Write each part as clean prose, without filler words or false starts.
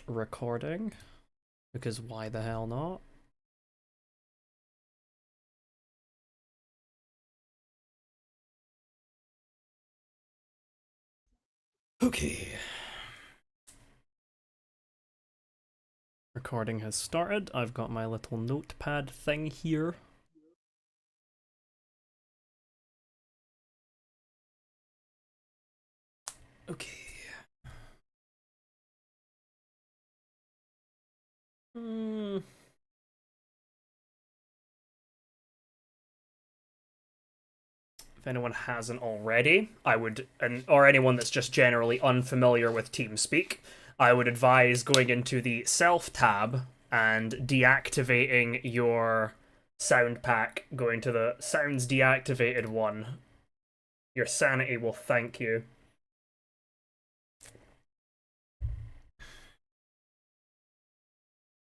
recording, because why the hell not? Okay. Recording has started. I've got my little notepad thing here. Okay. If anyone hasn't already, I would, or anyone that's just generally unfamiliar with TeamSpeak, I would advise going into the Self tab and deactivating your sound pack, going to the Sounds Deactivated one. Your sanity will thank you.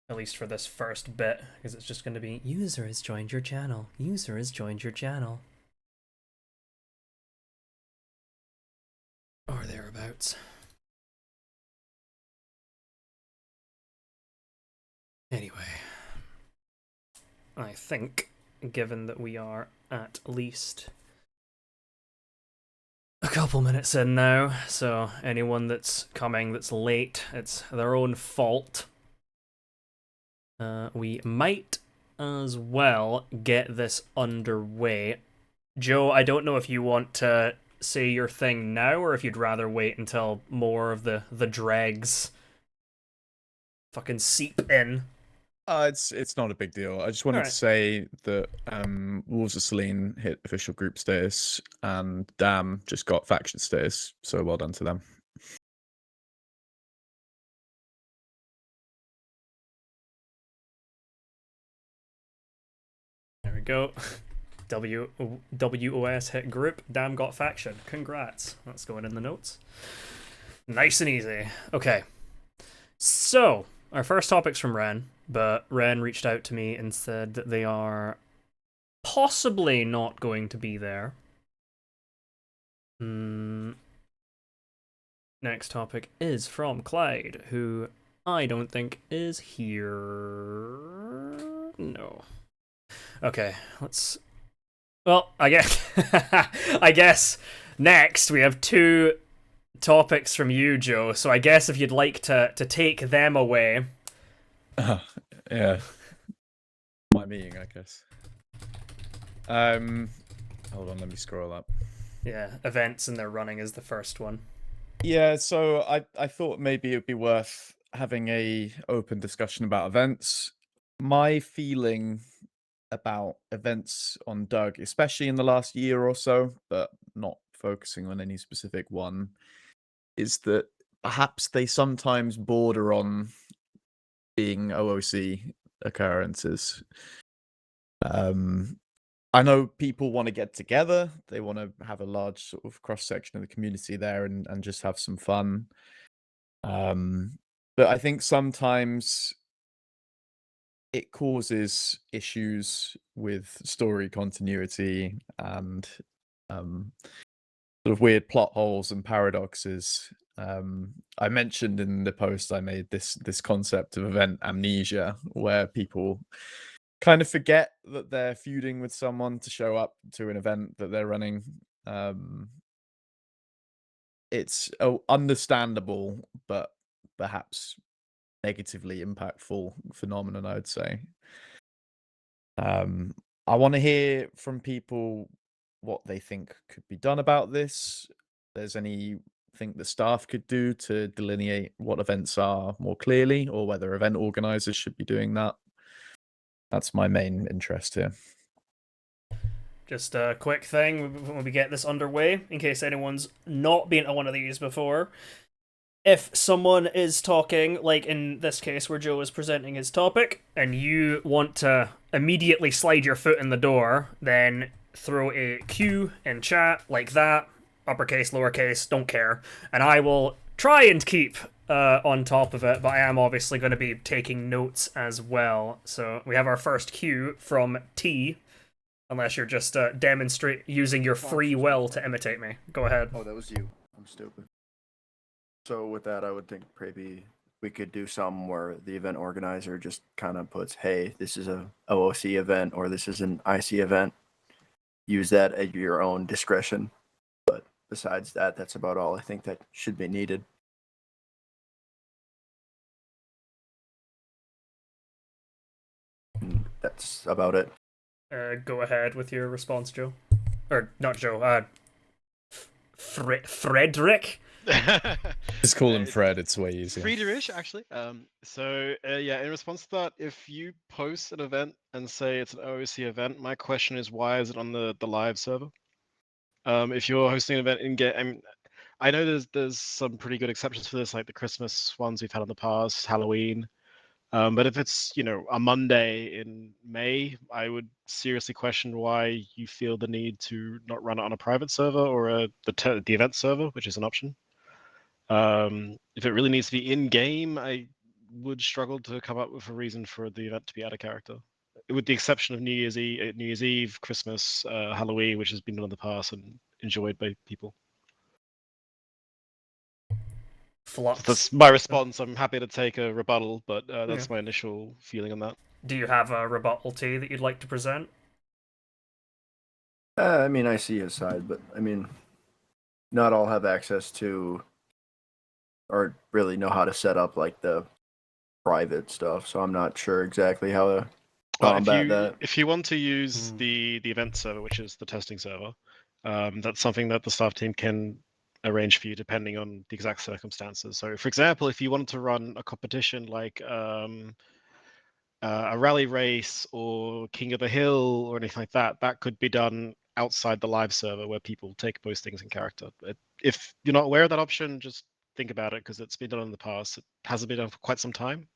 At least for this first bit, because it's just going to be, user has joined your channel. User has joined your channel. Or thereabouts. Anyway, I think, given that we are at least a couple minutes in now, so anyone that's coming that's late, it's their own fault. We might as well get this underway. Joe, I don't know if you want to say your thing now, or if you'd rather wait until more of the dregs fucking seep in. It's not a big deal. I just wanted to say that Wolves of Selene hit official group status, and Damn just got faction status. So well done to them. There we go. WOS hit group. Damn got faction. Congrats. That's going in the notes. Nice and easy. Okay. So, our first topic's from Ren, but Ren reached out to me and said that they are possibly not going to be there. Next topic is from Clyde, who I don't think is here. No. Okay, let's... Well, I guess next we have two topics from you, Joe, so I guess if you'd like to take them away. Yeah. My meeting, I guess. Hold on, let me scroll up. Yeah, events and their running is the first one. Yeah, so I thought maybe it'd be worth having a open discussion about events. My feeling about events on Doug, especially in the last year or so, but not focusing on any specific one, is that perhaps they sometimes border on being OOC occurrences. I know people want to get together. They want to have a large sort of cross section of the community there and just have some fun. But I think sometimes it causes issues with story continuity and sort of weird plot holes and paradoxes. I mentioned in the post I made this concept of event amnesia, where people kind of forget that they're feuding with someone to show up to an event that they're running. It's understandable, but perhaps negatively impactful phenomenon, I would say. I want to hear from people what they think could be done about this. If there's anything the staff could do to delineate what events are more clearly, or whether event organizers should be doing that. That's my main interest here. Just a quick thing when we get this underway, in case anyone's not been to one of these before. If someone is talking, like in this case where Joe is presenting his topic, and you want to immediately slide your foot in the door, then throw a Q in chat like that, uppercase, lowercase, don't care, and I will try and keep on top of it, but I am obviously going to be taking notes as well. So we have our first Q from T, unless you're just using your free will to imitate me. Go ahead. Oh, that was you. I'm stupid. So with that, I would think maybe we could do some where the event organizer just kind of puts, hey, this is a OOC event or this is an IC event. Use that at your own discretion. But besides that, that's about all I think that should be needed. And that's about it. Go ahead with your response, Joe. Or not Joe, Frederick? Just call him It's Fred, it's way easier. Friedrich, actually. Yeah, in response to that, if you post an event and say it's an OOC event, my question is why is it on the live server? If you're hosting an event in game, I know there's some pretty good exceptions for this, like the Christmas ones we've had in the past, Halloween. But if it's a Monday in May, I would seriously question why you feel the need to not run it on a private server or the event server, which is an option. If it really needs to be in game, I would struggle to come up with a reason for the event to be out of character, with the exception of New Year's Eve, Christmas, Halloween, which has been done in the past and enjoyed by people. Flux. That's my response. I'm happy to take a rebuttal, but that's my initial feeling on that. Do you have a rebuttal T that you'd like to present? I mean, I see his side, but I mean, not all have access to or really know how to set up like the private stuff. So I'm not sure exactly how to combat that. If you want to use the event server, which is the testing server, that's something that the staff team can arrange for you depending on the exact circumstances. So, for example, if you wanted to run a competition like a rally race or King of the Hill or anything like that, that could be done outside the live server where people take most things in character. But if you're not aware of that option, just think about it because it's been done in the past. It hasn't been done for quite some time,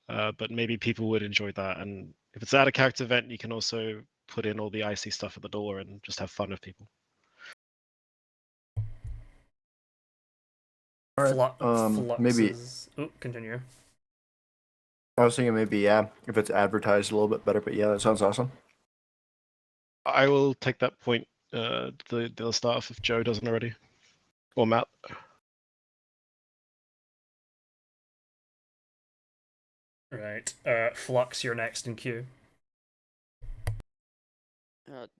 but maybe people would enjoy that. And if it's at a character event, you can also put in all the IC stuff at the door and just have fun with people. Maybe continue. I was thinking maybe if it's advertised a little bit better, but yeah, that sounds awesome. I will take that point to the staff if Joe doesn't already, or Matt. Right. Flux, you're next in queue.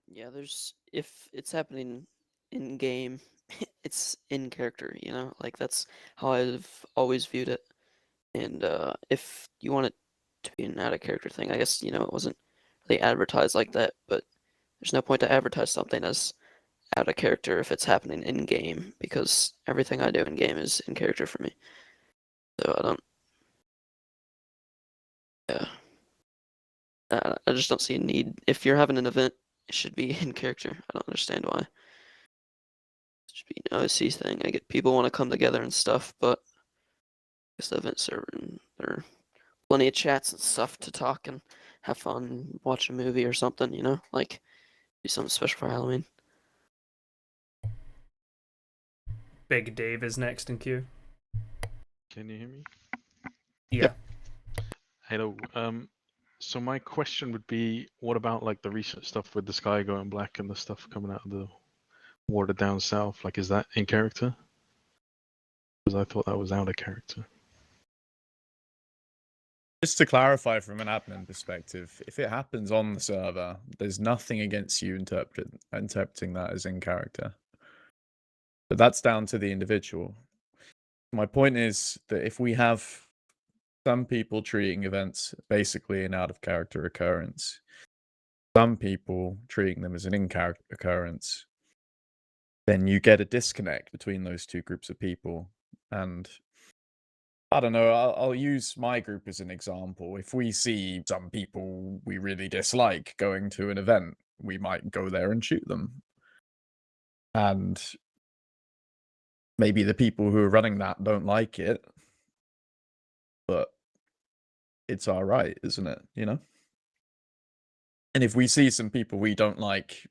Yeah, if it's happening in game, it's in character, like that's how I've always viewed it. And if you want it to be an out of character thing, I guess, it wasn't really advertised like that, but there's no point to advertise something as out of character if it's happening in game, because everything I do in game is in character for me. So I just don't see a need. If you're having an event, it should be in character. I don't understand why. It should be an OC thing. I get people want to come together and stuff, but it's the event server and there are plenty of chats and stuff to talk and have fun, watch a movie or something, like do something special for Halloween. Big Dave is next in queue. Can you hear me? Yeah. Hello. So my question would be, what about like the recent stuff with the sky going black and the stuff coming out of the water down south? Like, is that in character? Because I thought that was out of character. Just to clarify from an admin perspective, if it happens on the server, there's nothing against you interpreting that as in character. But that's down to the individual. My point is that if we have some people treating events basically an out of character occurrence, some people treating them as an in character occurrence, then you get a disconnect between those two groups of people. And I don't know, I'll use my group as an example. If we see some people we really dislike going to an event, we might go there and shoot them. And maybe the people who are running that don't like it, but it's our right, isn't it? And if we see some people we don't like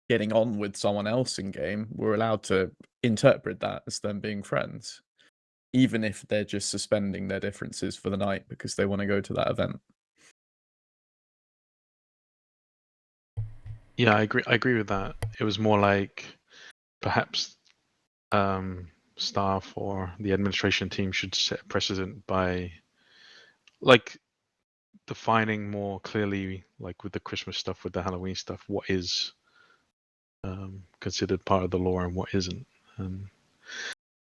getting on with someone else in game, we're allowed to interpret that as them being friends, even if they're just suspending their differences for the night because they want to go to that event. Yeah, I agree with that. It was more like perhaps staff or the administration team should set precedent by, like, defining more clearly, like with the Christmas stuff, with the Halloween stuff, what is considered part of the lore and what isn't.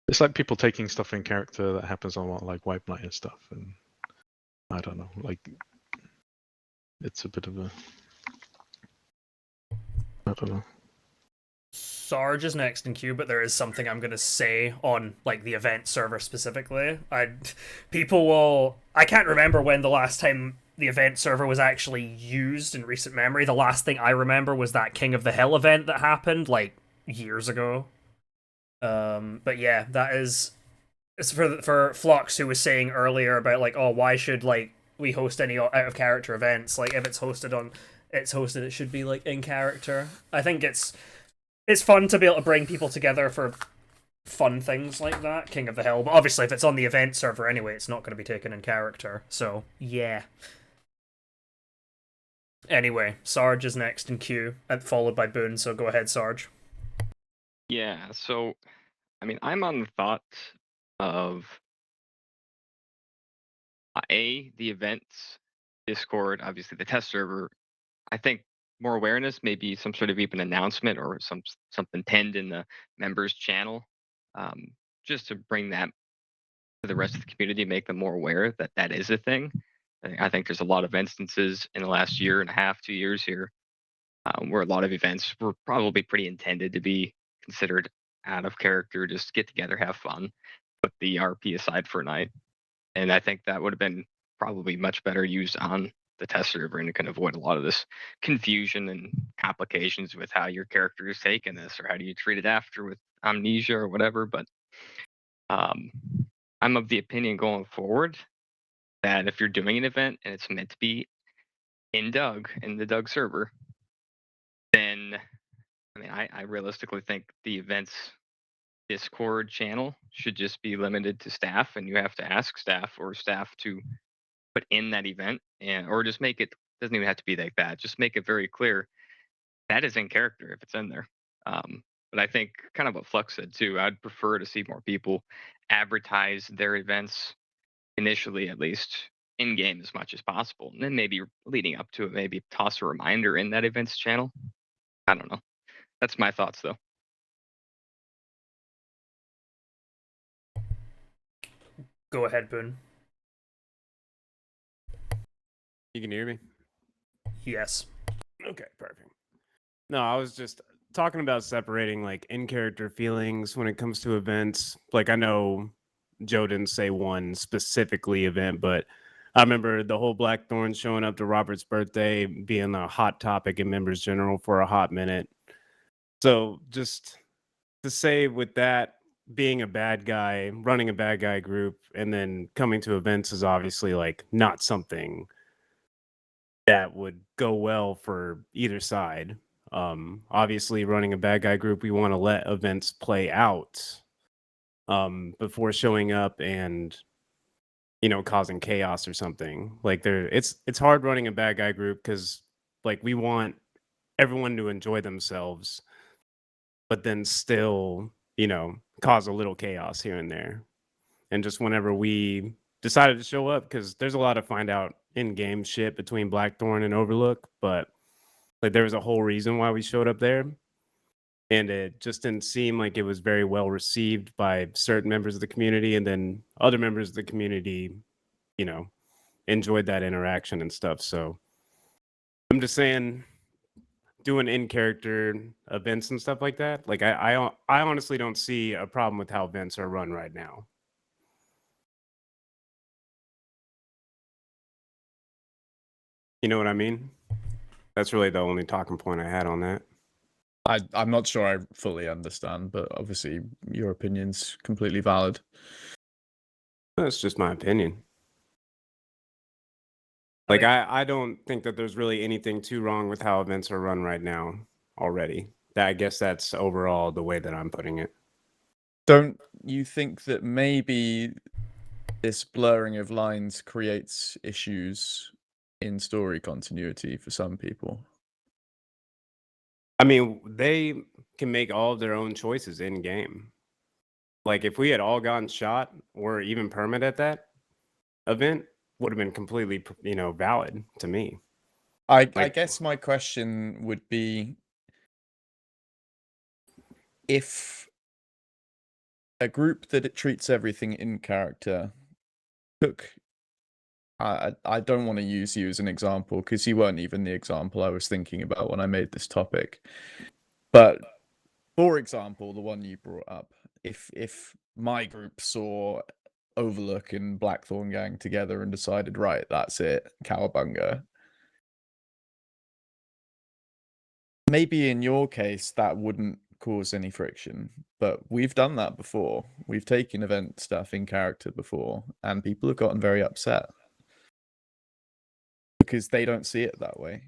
It's like people taking stuff in character that happens on like Wipe Night and stuff, and I don't know, like it's a bit of a, I don't know. Sarge is next in queue, but there is something I'm gonna say on like the event server specifically. I can't remember when the last time the event server was actually used in recent memory. The last thing I remember was that King of the Hill event that happened like years ago. But yeah, that is it's for Flux, who was saying earlier about like, oh, why should like we host any out of character events? Like if it's hosted, it should be like in character. I think it's fun to be able to bring people together for fun things like that, King of the Hill. But obviously, if it's on the event server anyway, it's not going to be taken in character. So yeah. Anyway, Sarge is next in queue, and followed by Boone. So go ahead, Sarge. Yeah, so I mean, I'm on the thought of the events, Discord, obviously the test server. I think more awareness, maybe some sort of even announcement or something pinned in the members channel, just to bring that to the rest of the community, make them more aware that that is a thing. I think there's a lot of instances in the last year and a half, 2 years here, where a lot of events were probably pretty intended to be considered out of character, just get together, have fun, put the RP aside for a night. And I think that would have been probably much better used on the test server, and it can avoid a lot of this confusion and complications with how your character is taking this or how do you treat it after with amnesia or whatever. But I'm of the opinion going forward that if you're doing an event and it's meant to be in the Doug server, then I mean I realistically think the events Discord channel should just be limited to staff, and you have to ask staff to put in that event, or just make it, doesn't even have to be like that, just make it very clear that is in character if it's in there. But I think kind of what Flux said too, I'd prefer to see more people advertise their events initially, at least in game, as much as possible, and then maybe leading up to it, maybe toss a reminder in that events channel. I don't know, that's my thoughts though. Go ahead, Boone. You can hear me? Yes. Okay, perfect. No, I was just talking about separating like in-character feelings when it comes to events. Like I know Joe didn't say one specifically event, but I remember the whole Blackthorn showing up to Robert's birthday being a hot topic in Members General for a hot minute. So just to say with that, being a bad guy, running a bad guy group, and then coming to events is obviously like not something that would go well for either side. Obviously, running a bad guy group, we want to let events play out before showing up and causing chaos or something. Like it's hard running a bad guy group because like we want everyone to enjoy themselves, but then still cause a little chaos here and there. And just whenever we decided to show up, because there's a lot of find out in-game shit between Blackthorn and Overlook, but like there was a whole reason why we showed up there, and it just didn't seem like it was very well received by certain members of the community, and then other members of the community enjoyed that interaction and stuff. So I'm just saying, doing in-character events and stuff like that, like I honestly don't see a problem with how events are run right now. You know what I mean? That's really the only talking point I had on that. I'm not sure I fully understand, but obviously your opinion's completely valid. That's just my opinion. Like, I don't think that there's really anything too wrong with how events are run right now already. I guess that's overall the way that I'm putting it. Don't you think that maybe this blurring of lines creates issues in story continuity for some people? I mean, they can make all of their own choices in game. Like if we had all gotten shot or even permit at that event, would have been completely, valid to me. I Like- guess my question would be, if a group that it treats everything in character took, I don't want to use you as an example because you weren't even the example I was thinking about when I made this topic. But for example, the one you brought up, if my group saw Overlook and Blackthorn Gang together and decided, right, that's it, cowabunga. Maybe in your case that wouldn't cause any friction, but we've done that before. We've taken event stuff in character before, and people have gotten very upset because they don't see it that way.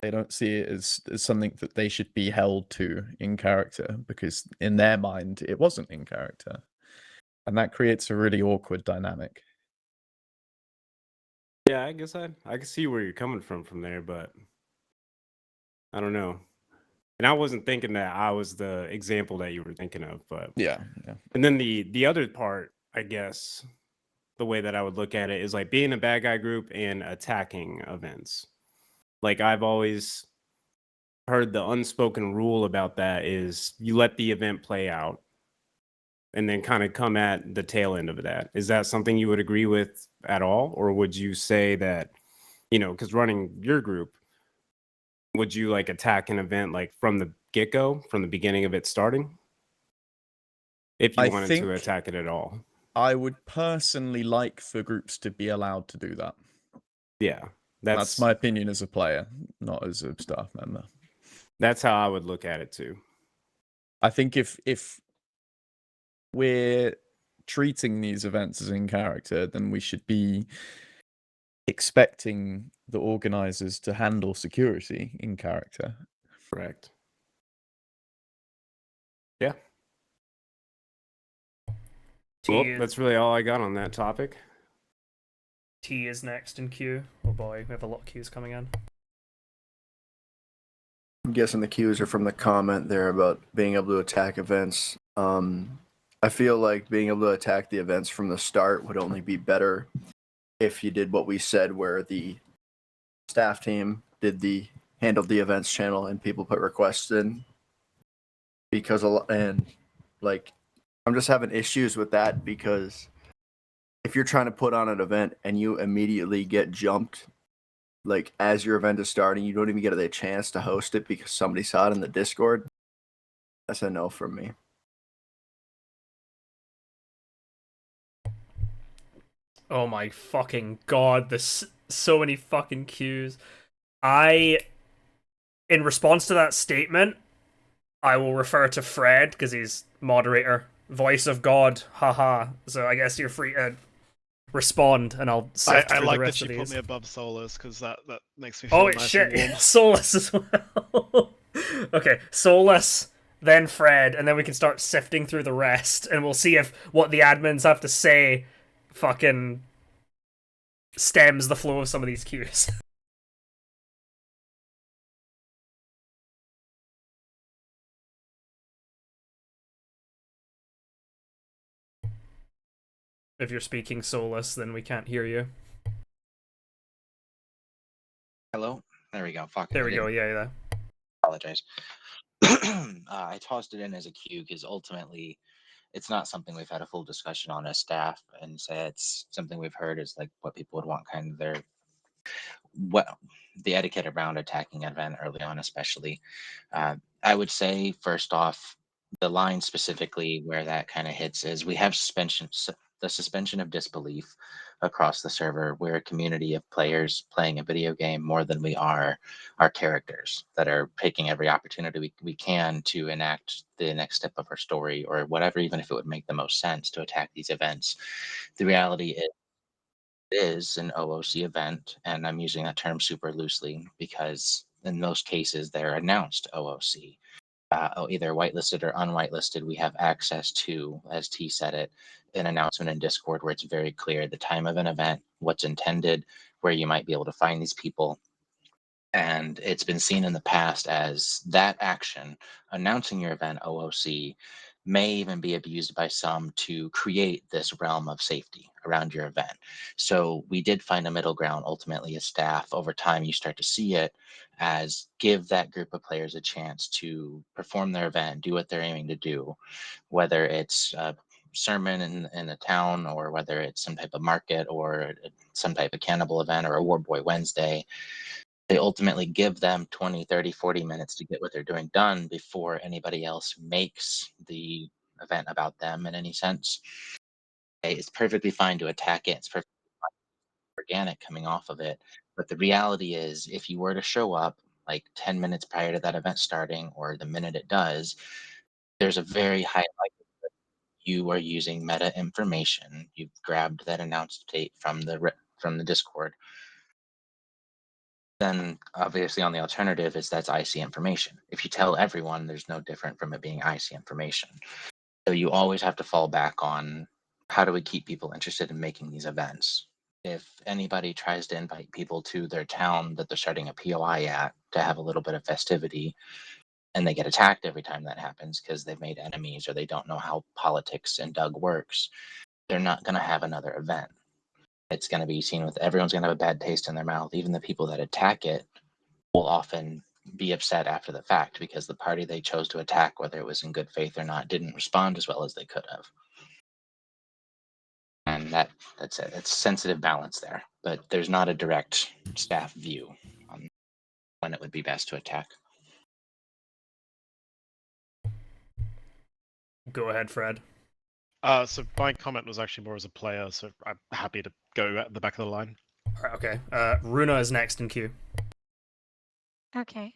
They don't see it as something that they should be held to in character, because in their mind it wasn't in character, and that creates a really awkward dynamic. Yeah, I guess I can see where you're coming from there, but I don't know. And I wasn't thinking that I was the example that you were thinking of, but Yeah. and then the other part, I guess, the way that I would look at it is like being a bad guy group and attacking events. Like I've always heard the unspoken rule about that is you let the event play out and then kind of come at the tail end of that. Is that something you would agree with at all? Or would you say that, because running your group, would you like attack an event like from the get-go, from the beginning of it starting? If you I wanted think to attack it at all. I would personally like for groups to be allowed to do that. Yeah. That's my opinion as a player, not as a staff member. That's how I would look at it too. I think if we're treating these events as in character, then we should be expecting the organizers to handle security in character. Correct. Yeah. Well, that's really all I got on that topic. T is next in queue. Oh boy, we have a lot of queues coming in. I'm guessing the cues are from the comment there about being able to attack events. I feel like being able to attack the events from the start would only be better if you did what we said, where the staff team handled the events channel and people put requests in. Because I'm just having issues with that, because if you're trying to put on an event and you immediately get jumped, like as your event is starting, you don't even get a chance to host it because somebody saw it in the Discord, that's a no from me. Oh my fucking god, there's so many fucking queues. In response to that statement, I will refer to Fred, because he's moderator, voice of God, haha. So I guess you're free to respond, and I'll sift I through like the that rest you of put these. me above Solus, because that makes me feel Oh nice shit, and warm. Solus as well. Okay, Solus, then Fred, and then we can start sifting through the rest, and we'll see if what the admins have to say fucking stems the flow of some of these queues. If you're speaking Solus, then we can't hear you. Hello? There we go. Fuck. There we go, yeah. Apologize. I tossed it in as a queue because ultimately it's not something we've had a full discussion on as staff, and say it's something we've heard is like what people would want kind of the etiquette around attacking an event early on, especially. I would say first off, the line specifically where that kind of hits is we have the suspension of disbelief across the server. We're a community of players playing a video game more than we are our characters that are taking every opportunity we can to enact the next step of our story or whatever, even if it would make the most sense to attack these events. The reality is an OOC event, and I'm using that term super loosely because in most cases they're announced OOC. Either whitelisted or unwhitelisted, we have access to, as T said it, an announcement in Discord where it's very clear the time of an event, what's intended, where you might be able to find these people. And it's been seen in the past as that action, announcing your event OOC, may even be abused by some to create this realm of safety around your event. So we did find a middle ground ultimately as staff. Over time, you start to see it as give that group of players a chance to perform their event, do what they're aiming to do, whether it's a sermon in a town or whether it's some type of market or some type of cannibal event or a War Boy Wednesday. They ultimately give them 20, 30, 40 minutes to get what they're doing done before anybody else makes the event about them in any sense. It's perfectly fine to attack it. It's perfectly organic coming off of it. But the reality is, if you were to show up like 10 minutes prior to that event starting or the minute it does, there's a very high likelihood you are using meta information. You've grabbed that announced date from the Discord. Then obviously on the alternative is that's IC information. If you tell everyone, there's no different from it being IC information. So you always have to fall back on how do we keep people interested in making these events. If anybody tries to invite people to their town that they're starting a POI at to have a little bit of festivity, and they get attacked every time that happens because they've made enemies or they don't know how politics and Doug works, they're not going to have another event. It's going to be seen with everyone's going to have a bad taste in their mouth. Even the people that attack it will often be upset after the fact because the party they chose to attack, whether it was in good faith or not, didn't respond as well as they could have. And that's it. It's sensitive balance there, but there's not a direct staff view on when it would be best to attack. Go ahead, Fred. So my comment was actually more as a player, so I'm happy to go at the back of the line. Alright, okay. Runa is next in queue. Okay.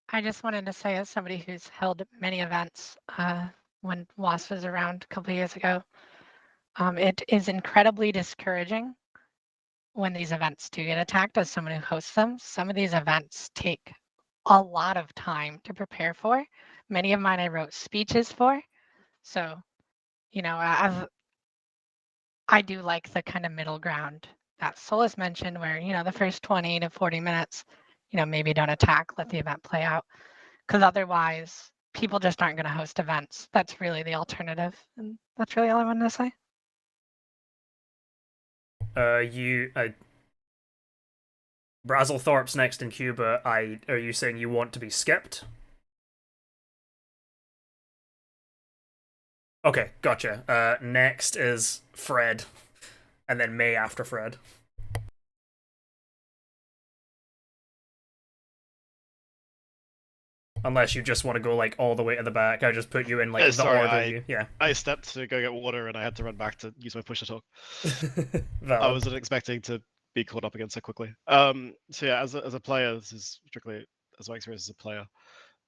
I just wanted to say, as somebody who's held many events when WASP was around a couple of years ago, it is incredibly discouraging when these events do get attacked as someone who hosts them. Some of these events take a lot of time to prepare for. Many of mine I wrote speeches for. So, I do like the kind of middle ground that Solus mentioned where, the first 20 to 40 minutes, maybe don't attack, let the event play out. Because otherwise, people just aren't going to host events. That's really the alternative. And that's really all I wanted to say. Brazelthorpe's next in queue, but are you saying you want to be skipped? Okay, gotcha. Next is Fred, and then May after Fred. Unless you just want to go like all the way to the back, I just put you in like the order. Yeah. I stepped to go get water and I had to run back to use my push to talk. I Valid. wasn't expecting to be caught up again so quickly. So yeah, as a player, this is strictly as my experience as a player.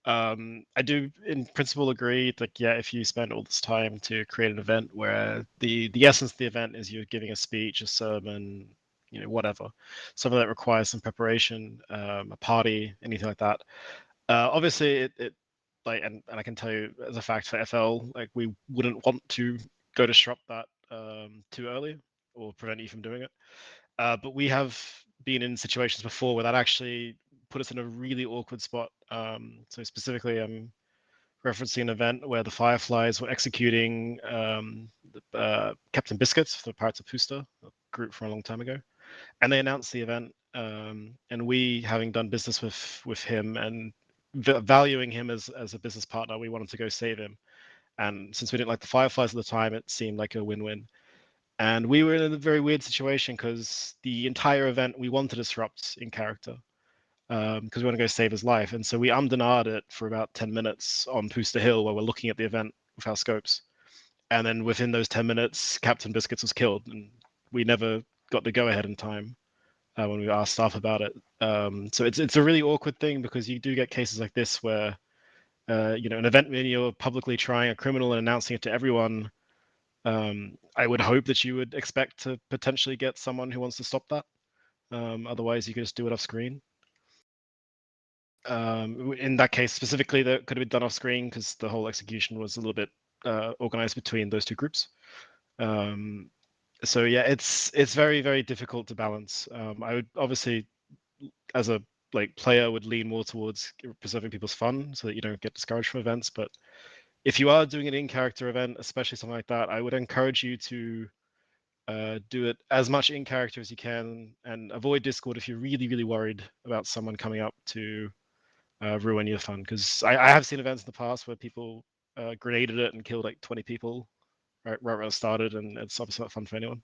I do in principle agree that yeah, if you spend all this time to create an event where the essence of the event is you're giving a speech, a sermon, whatever, something that requires some preparation, a party, anything like that. Obviously, it like, and I can tell you as a fact for FL, like we wouldn't want to go disrupt that too early or prevent you from doing it. But we have been in situations before where that actually put us in a really awkward spot. So specifically, I'm referencing an event where the Fireflies were executing Captain Biscuits, the Pirates of Pusta, a group from a long time ago, and they announced the event. And we, having done business with him and valuing him as a business partner, we wanted to go save him. And since we didn't like the Fireflies at the time, it seemed like a win-win. And we were in a very weird situation because the entire event we wanted to disrupt in character because we want to go save his life. And so we ummed it for about 10 minutes on Pusta Hill where we're looking at the event with our scopes. And then within those 10 minutes, Captain Biscuits was killed. And we never got the go-ahead in time when we asked staff about it. So it's a really awkward thing because you do get cases like this where, an event when you're publicly trying a criminal and announcing it to everyone, I would hope that you would expect to potentially get someone who wants to stop that. Otherwise, you could just do it off screen. In that case, specifically, that could have been done off screen because the whole execution was a little bit organized between those two groups. So yeah, it's very, very difficult to balance. I would obviously, as a player, would lean more towards preserving people's fun so that you don't get discouraged from events. But if you are doing an in-character event, especially something like that, I would encourage you to do it as much in character as you can, and avoid Discord if you're really, really worried about someone coming up to ruin your fun. Because I have seen events in the past where people grenaded it and killed like 20 people right when it started, and it's obviously not fun for anyone.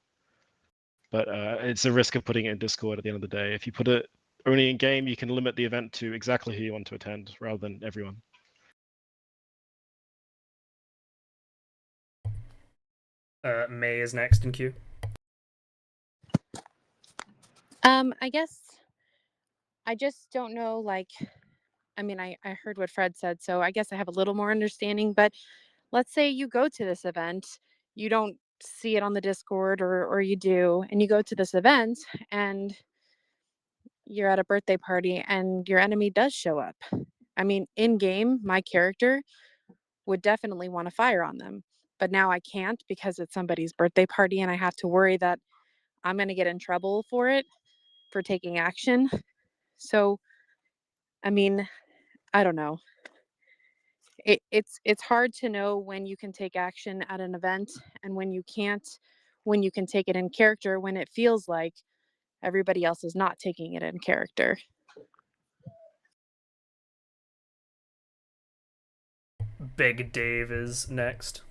But it's a risk of putting it in Discord at the end of the day. If you put it only in game, you can limit the event to exactly who you want to attend rather than everyone. May is next in queue. I guess I just don't know, like, I mean, I heard what Fred said, so I guess I have a little more understanding, but let's say you go to this event, you don't see it on the Discord, or you do, and you go to this event and you're at a birthday party and your enemy does show up. I mean, in game, my character would definitely want to fire on them, but now I can't because it's somebody's birthday party and I have to worry that I'm going to get in trouble for it, for taking action. So, I mean, I don't know. It's hard to know when you can take action at an event and when you can't, when you can take it in character, when it feels like everybody else is not taking it in character. Big Dave is next.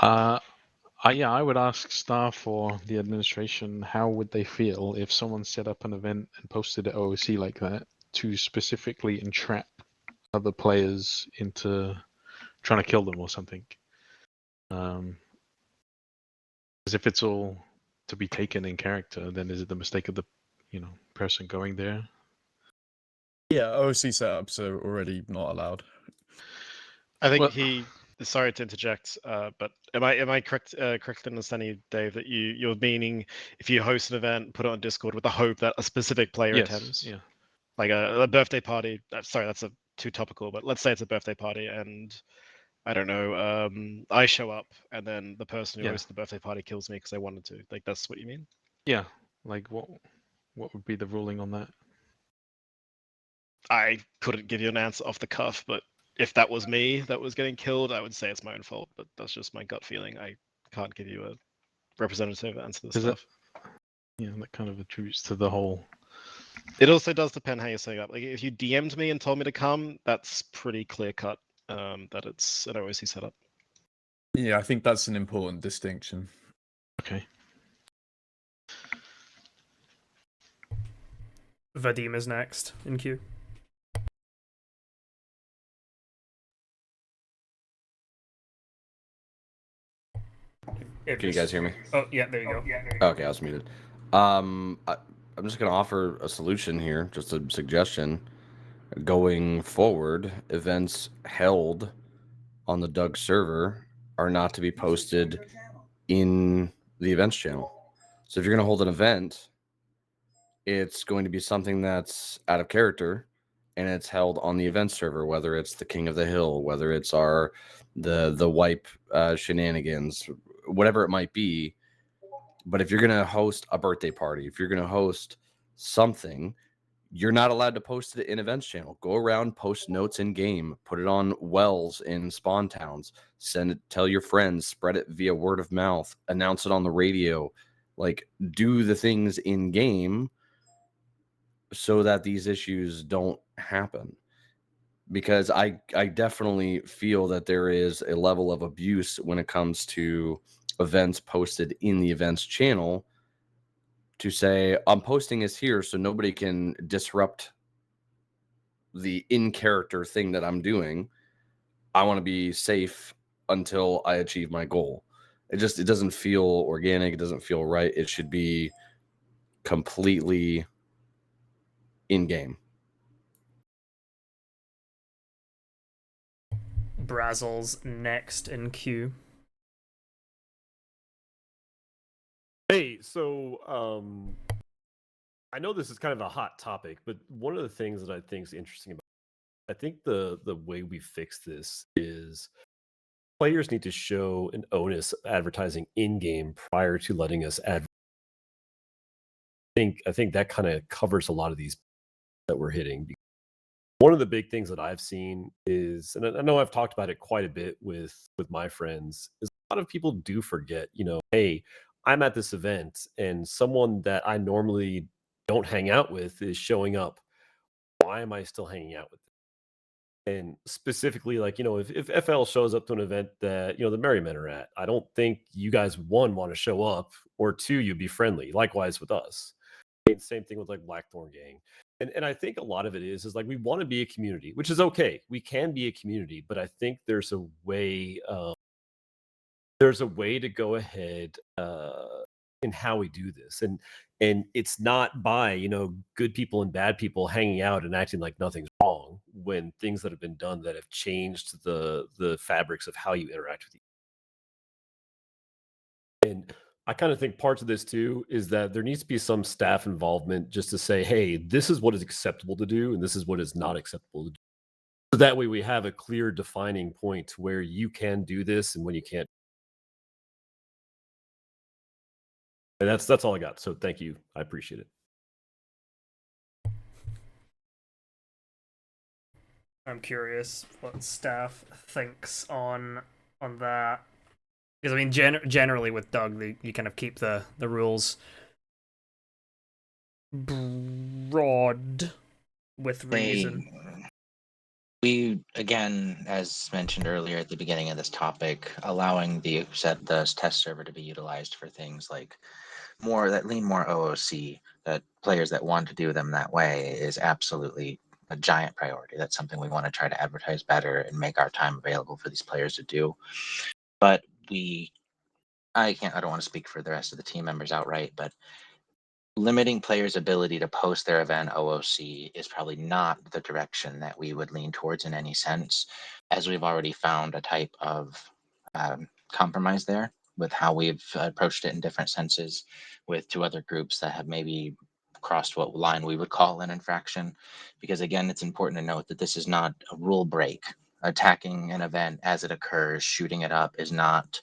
Yeah, I would ask staff or the administration, how would they feel if someone set up an event and posted at OOC like that to specifically entrap other players into trying to kill them or something? Because if it's all to be taken in character, then is it the mistake of the person going there? Yeah, OC setups are already not allowed. I think Well- Sorry to interject, but am I correct in understanding, Dave, that you're meaning if you host an event, put it on Discord with the hope that a specific player Yes, attends? yeah. Like a birthday party. Sorry, that's too topical, but let's say it's a birthday party and I don't know, I show up and then the person who Yeah. hosted the birthday party kills me because they wanted to. Like, that's what you mean? Yeah, like what would be the ruling on that? I couldn't give you an answer off the cuff, but if that was me that was getting killed, I would say it's my own fault. But that's just my gut feeling. I can't give you a representative answer to this stuff. That kind of attributes to the whole. It also does depend how you're setting up. Like, if you DM'd me and told me to come, that's pretty clear cut that it's an OOC setup. Yeah, I think that's an important distinction. Okay. Vadim is next in queue. Can you guys hear me? Oh, yeah, there you go. Okay, I was muted. I'm just going to offer a solution here, just a suggestion. Going forward, events held on the Doug server are not to be posted in the events channel. So if you're going to hold an event, it's going to be something that's out of character and it's held on the event server, whether it's the King of the Hill, whether it's the wipe shenanigans, whatever it might be. But if you're going to host a birthday party, if you're going to host something, you're not allowed to post it in events channel. Go around, post notes in game, put it on wells in spawn towns, send it, tell your friends, spread it via word of mouth, announce it on the radio, like do the things in game so that these issues don't happen. Because I definitely feel that there is a level of abuse when it comes to events posted in the events channel to say, I'm posting this here so nobody can disrupt the in-character thing that I'm doing. I want to be safe until I achieve my goal. It doesn't feel organic. It doesn't feel right. It should be completely in-game. Brazzle's next in queue. Hey, so I know this is kind of a hot topic, but one of the things that I think is interesting about I think the way we fix this is players need to show an onus advertising in game prior to letting us advertise. I think that kind of covers a lot of these that we're hitting. one of the big things that I've seen is, and I know I've talked about it quite a bit with my friends, is a lot of people do forget, hey, I'm at this event and someone that I normally don't hang out with is showing up. Why am I still hanging out with them? And specifically, like, if FL shows up to an event that, the Merrymen are at, I don't think you guys, one, want to show up, or two, you'd be friendly. Likewise with us. And same thing with like Blackthorn Gang. And I think a lot of it is like we want to be a community, which is okay. We can be a community, but I think there's a way to go ahead in how we do this. And it's not by, good people and bad people hanging out and acting like nothing's wrong when things that have been done that have changed the fabrics of how you interact with each other. And I kind of think parts of this too is that there needs to be some staff involvement just to say, hey, this is what is acceptable to do and this is what is not acceptable to do. So that way we have a clear defining point where you can do this and when you can't. And that's all I got. So thank you. I appreciate it. I'm curious what staff thinks on that. Because I mean, generally with Doug, you kind of keep the rules broad with reason. We, again, as mentioned earlier at the beginning of this topic, allowing the test server to be utilized for things like lean more OOC, that players that want to do them that way is absolutely a giant priority. That's something we want to try to advertise better and make our time available for these players to do. But I don't want to speak for the rest of the team members outright, but limiting players' ability to post their event OOC is probably not the direction that we would lean towards in any sense, as we've already found a type of compromise there with how we've approached it in different senses with two other groups that have maybe crossed what line we would call an infraction. Because again, it's important to note that this is not a rule break. Attacking an event as it occurs, shooting it up is not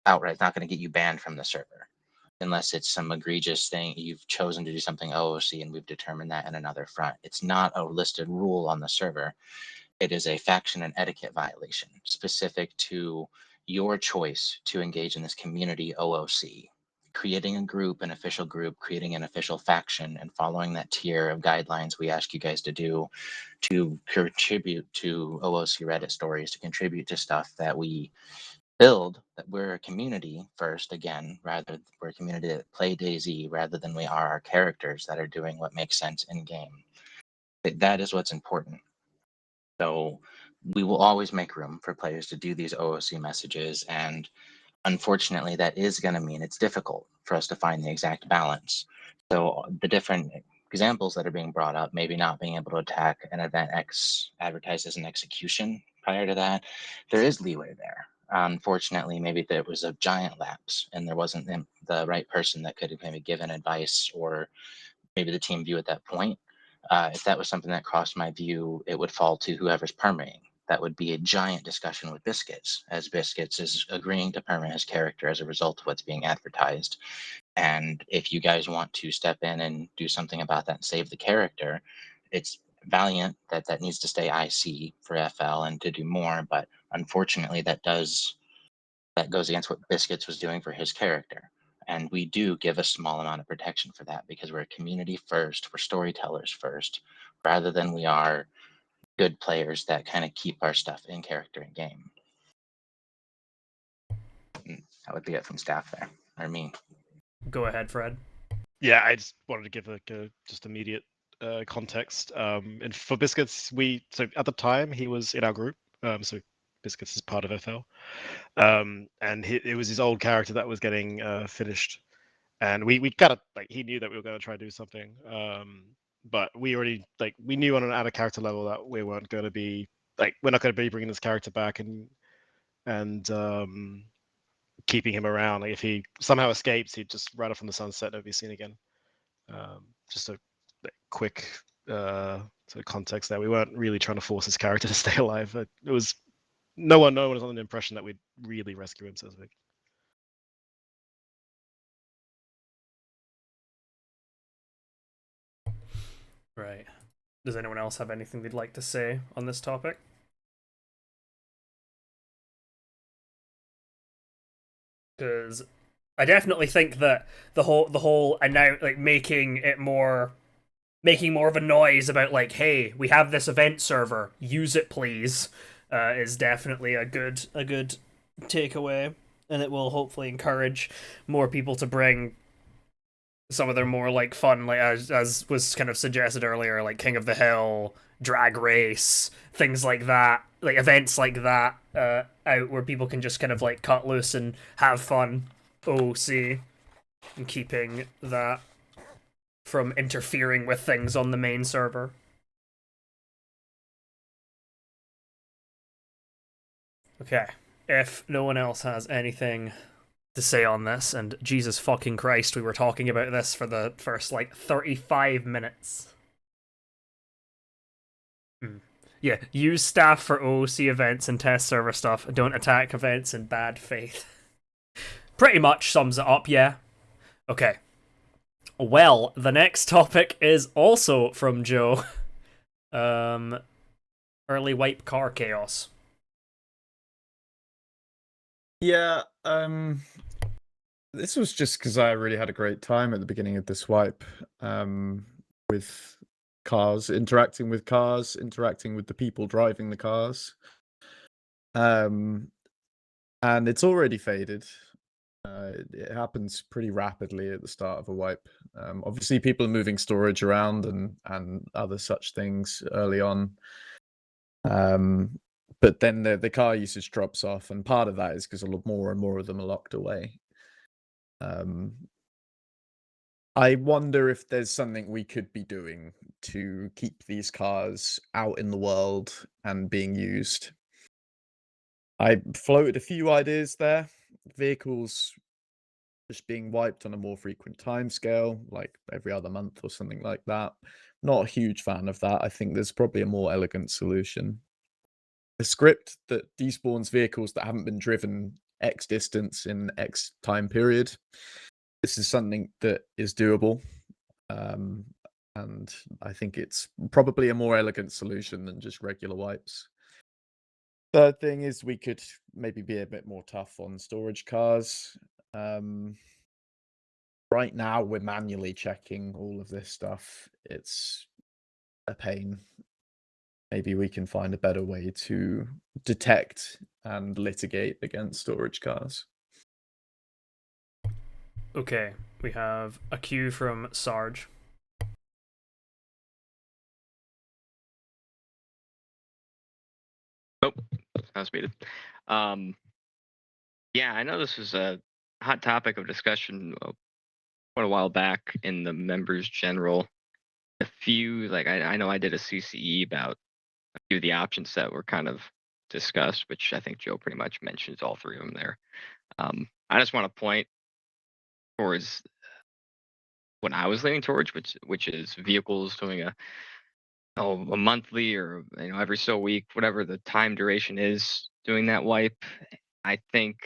outright not going to get you banned from the server unless it's some egregious thing you've chosen to do something OOC and we've determined that in another front. It's not a listed rule on the server. It is a faction and etiquette violation specific to your choice to engage in this community OOC. Creating a group, an official group, creating an official faction, and following that tier of guidelines we ask you guys to do to contribute to OOC Reddit stories, to contribute to stuff that we build, that we're a community first, again, we're a community that play DayZ rather than we are our characters that are doing what makes sense in game. That is what's important. So we will always make room for players to do these OOC messages, and unfortunately that is going to mean it's difficult for us to find the exact balance. So the different examples that are being brought up, maybe not being able to attack an event X advertised as an execution prior to that, there is leeway there. Unfortunately, maybe there was a giant lapse and there wasn't the right person that could have maybe given advice, or maybe the team view at that point. If that was something that crossed my view, it would fall to whoever's permitting. That would be a giant discussion with Biscuits, as Biscuits is agreeing to permit his character as a result of what's being advertised. And if you guys want to step in and do something about that and save the character, it's valiant that needs to stay IC for FL and to do more. But unfortunately, that goes against what Biscuits was doing for his character. And we do give a small amount of protection for that because we're a community first, we're storytellers first, rather than we are good players that kind of keep our stuff in character in game. That would be it from staff there, or me. Go ahead, Fred. Yeah, I just wanted to give just immediate context. And for Biscuits, so at the time he was in our group. So Biscuits is part of FL. And it was his old character that was getting finished, and we kind of he knew that we were going to try to do something. But we already we knew on an out of character level that we weren't going to be we're not going to be bringing this character back and keeping him around. If he somehow escapes, he'd just ride off on the sunset, never be seen again. Just a quick sort of context there. We weren't really trying to force his character to stay alive. It was no one was under the impression that we'd really rescue him, so to speak. Right. Does anyone else have anything they'd like to say on this topic? Because I definitely think that the whole and now like making more of a noise about like, hey, we have this event server, use it please, is definitely a good takeaway, and it will hopefully encourage more people to bring some of their more like fun, like as was kind of suggested earlier, like King of the Hill, Drag Race, things like that, like events like that, out where people can just kind of like cut loose and have fun. OC, and keeping that from interfering with things on the main server. Okay, if no one else has anything to say on this, and Jesus fucking Christ, we were talking about this for the first like 35 minutes. Yeah, use staff for OOC events and test server stuff. Don't attack events in bad faith. Pretty much sums it up, yeah. Okay. Well, the next topic is also from Joe. Early wipe car chaos. Yeah, this was just because I really had a great time at the beginning of this wipe, with cars, interacting with the people driving the cars. And it's already faded. It happens pretty rapidly at the start of a wipe. Obviously, people are moving storage around and other such things early on. But then the car usage drops off, and part of that is because more and more of them are locked away. I wonder if there's something we could be doing to keep these cars out in the world and being used. I floated a few ideas there. Vehicles just being wiped on a more frequent timescale, like every other month or something like that. Not a huge fan of that. I think there's probably a more elegant solution. A script that despawns vehicles that haven't been driven X distance in X time period. This is something that is doable. And I think it's probably a more elegant solution than just regular wipes. Third thing is we could maybe be a bit more tough on storage cars. Right now, we're manually checking all of this stuff. It's a pain. Maybe we can find a better way to detect and litigate against storage cars. Okay, we have a cue from Sarge. Oh, I was muted. Yeah, I know this was a hot topic of discussion quite a while back in the members general. A few, like I know I did a CCE about a few of the options that were kind of discussed, which I think Joe pretty much mentions all three of them there. I just want to point towards what I was leaning towards, which is vehicles doing a monthly or every so week, whatever the time duration is, doing that wipe. I think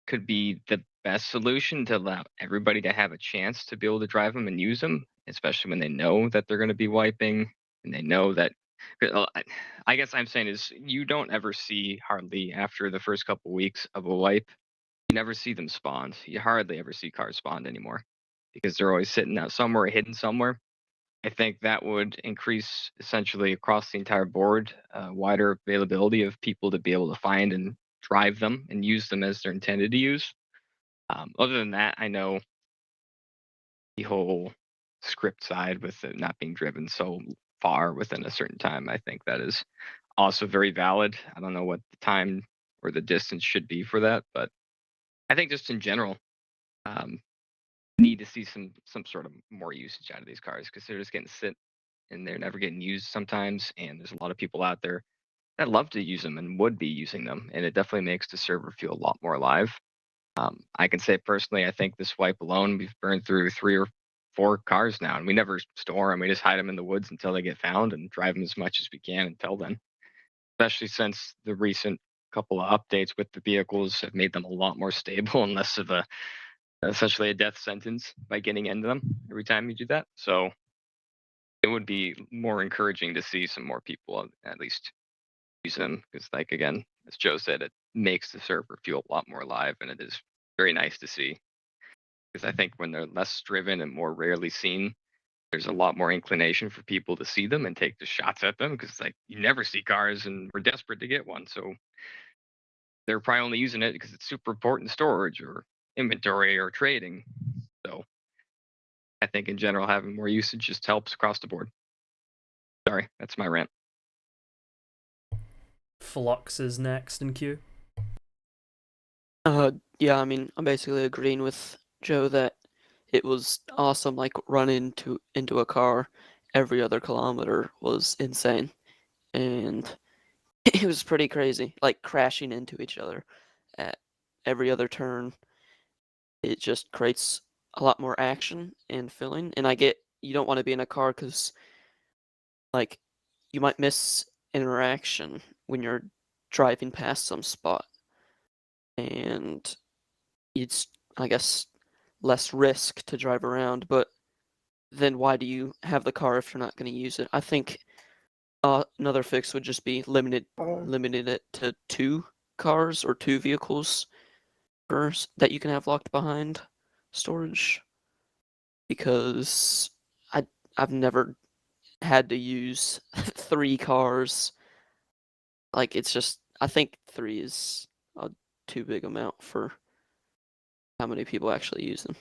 could be the best solution to allow everybody to have a chance to be able to drive them and use them, especially when they know that they're going to be wiping and they know that. I guess I'm saying is you don't ever see hardly after the first couple weeks of a wipe, you never see them spawned. You hardly ever see cars spawned anymore because they're always sitting out somewhere, hidden somewhere. I think that would increase essentially across the entire board, wider availability of people to be able to find and drive them and use them as they're intended to use. Other than that, I know the whole script side with it not being driven so far within a certain time. I think that is also very valid. I don't know what the time or the distance should be for that, but I think just in general, need to see some sort of more usage out of these cars because they're just getting sit and they're never getting used sometimes. And there's a lot of people out there that love to use them and would be using them, and it definitely makes the server feel a lot more alive. I can say personally, I think this wipe alone, we've burned through 3 or 4 cars now, and we never store them. We just hide them in the woods until they get found and drive them as much as we can until then. Especially since the recent couple of updates with the vehicles have made them a lot more stable and less of essentially a death sentence by getting into them every time you do that. So it would be more encouraging to see some more people at least use them, because like again, as Joe said, it makes the server feel a lot more alive, and it is very nice to see. Because I think when they're less driven and more rarely seen, there's a lot more inclination for people to see them and take the shots at them, because like you never see cars and we're desperate to get one, so they're probably only using it because it's super important storage or inventory or trading. So I think in general having more usage just helps across the board. Sorry, that's my rant. Flux is next in queue. Yeah, I mean, I'm basically agreeing with Joe that it was awesome. Like running into a car every other kilometer was insane, and it was pretty crazy. Like crashing into each other at every other turn. It just creates a lot more action and feeling. And I get you don't want to be in a car because, like, you might miss interaction when you're driving past some spot, and it's, I guess, less risk to drive around. But then why do you have the car if you're not going to use it? I think another fix would just be limiting it to 2 cars or 2 vehicles that you can have locked behind storage, because I've never had to use 3 cars. Like, it's just, I think 3 is a too big amount for how many people actually use them.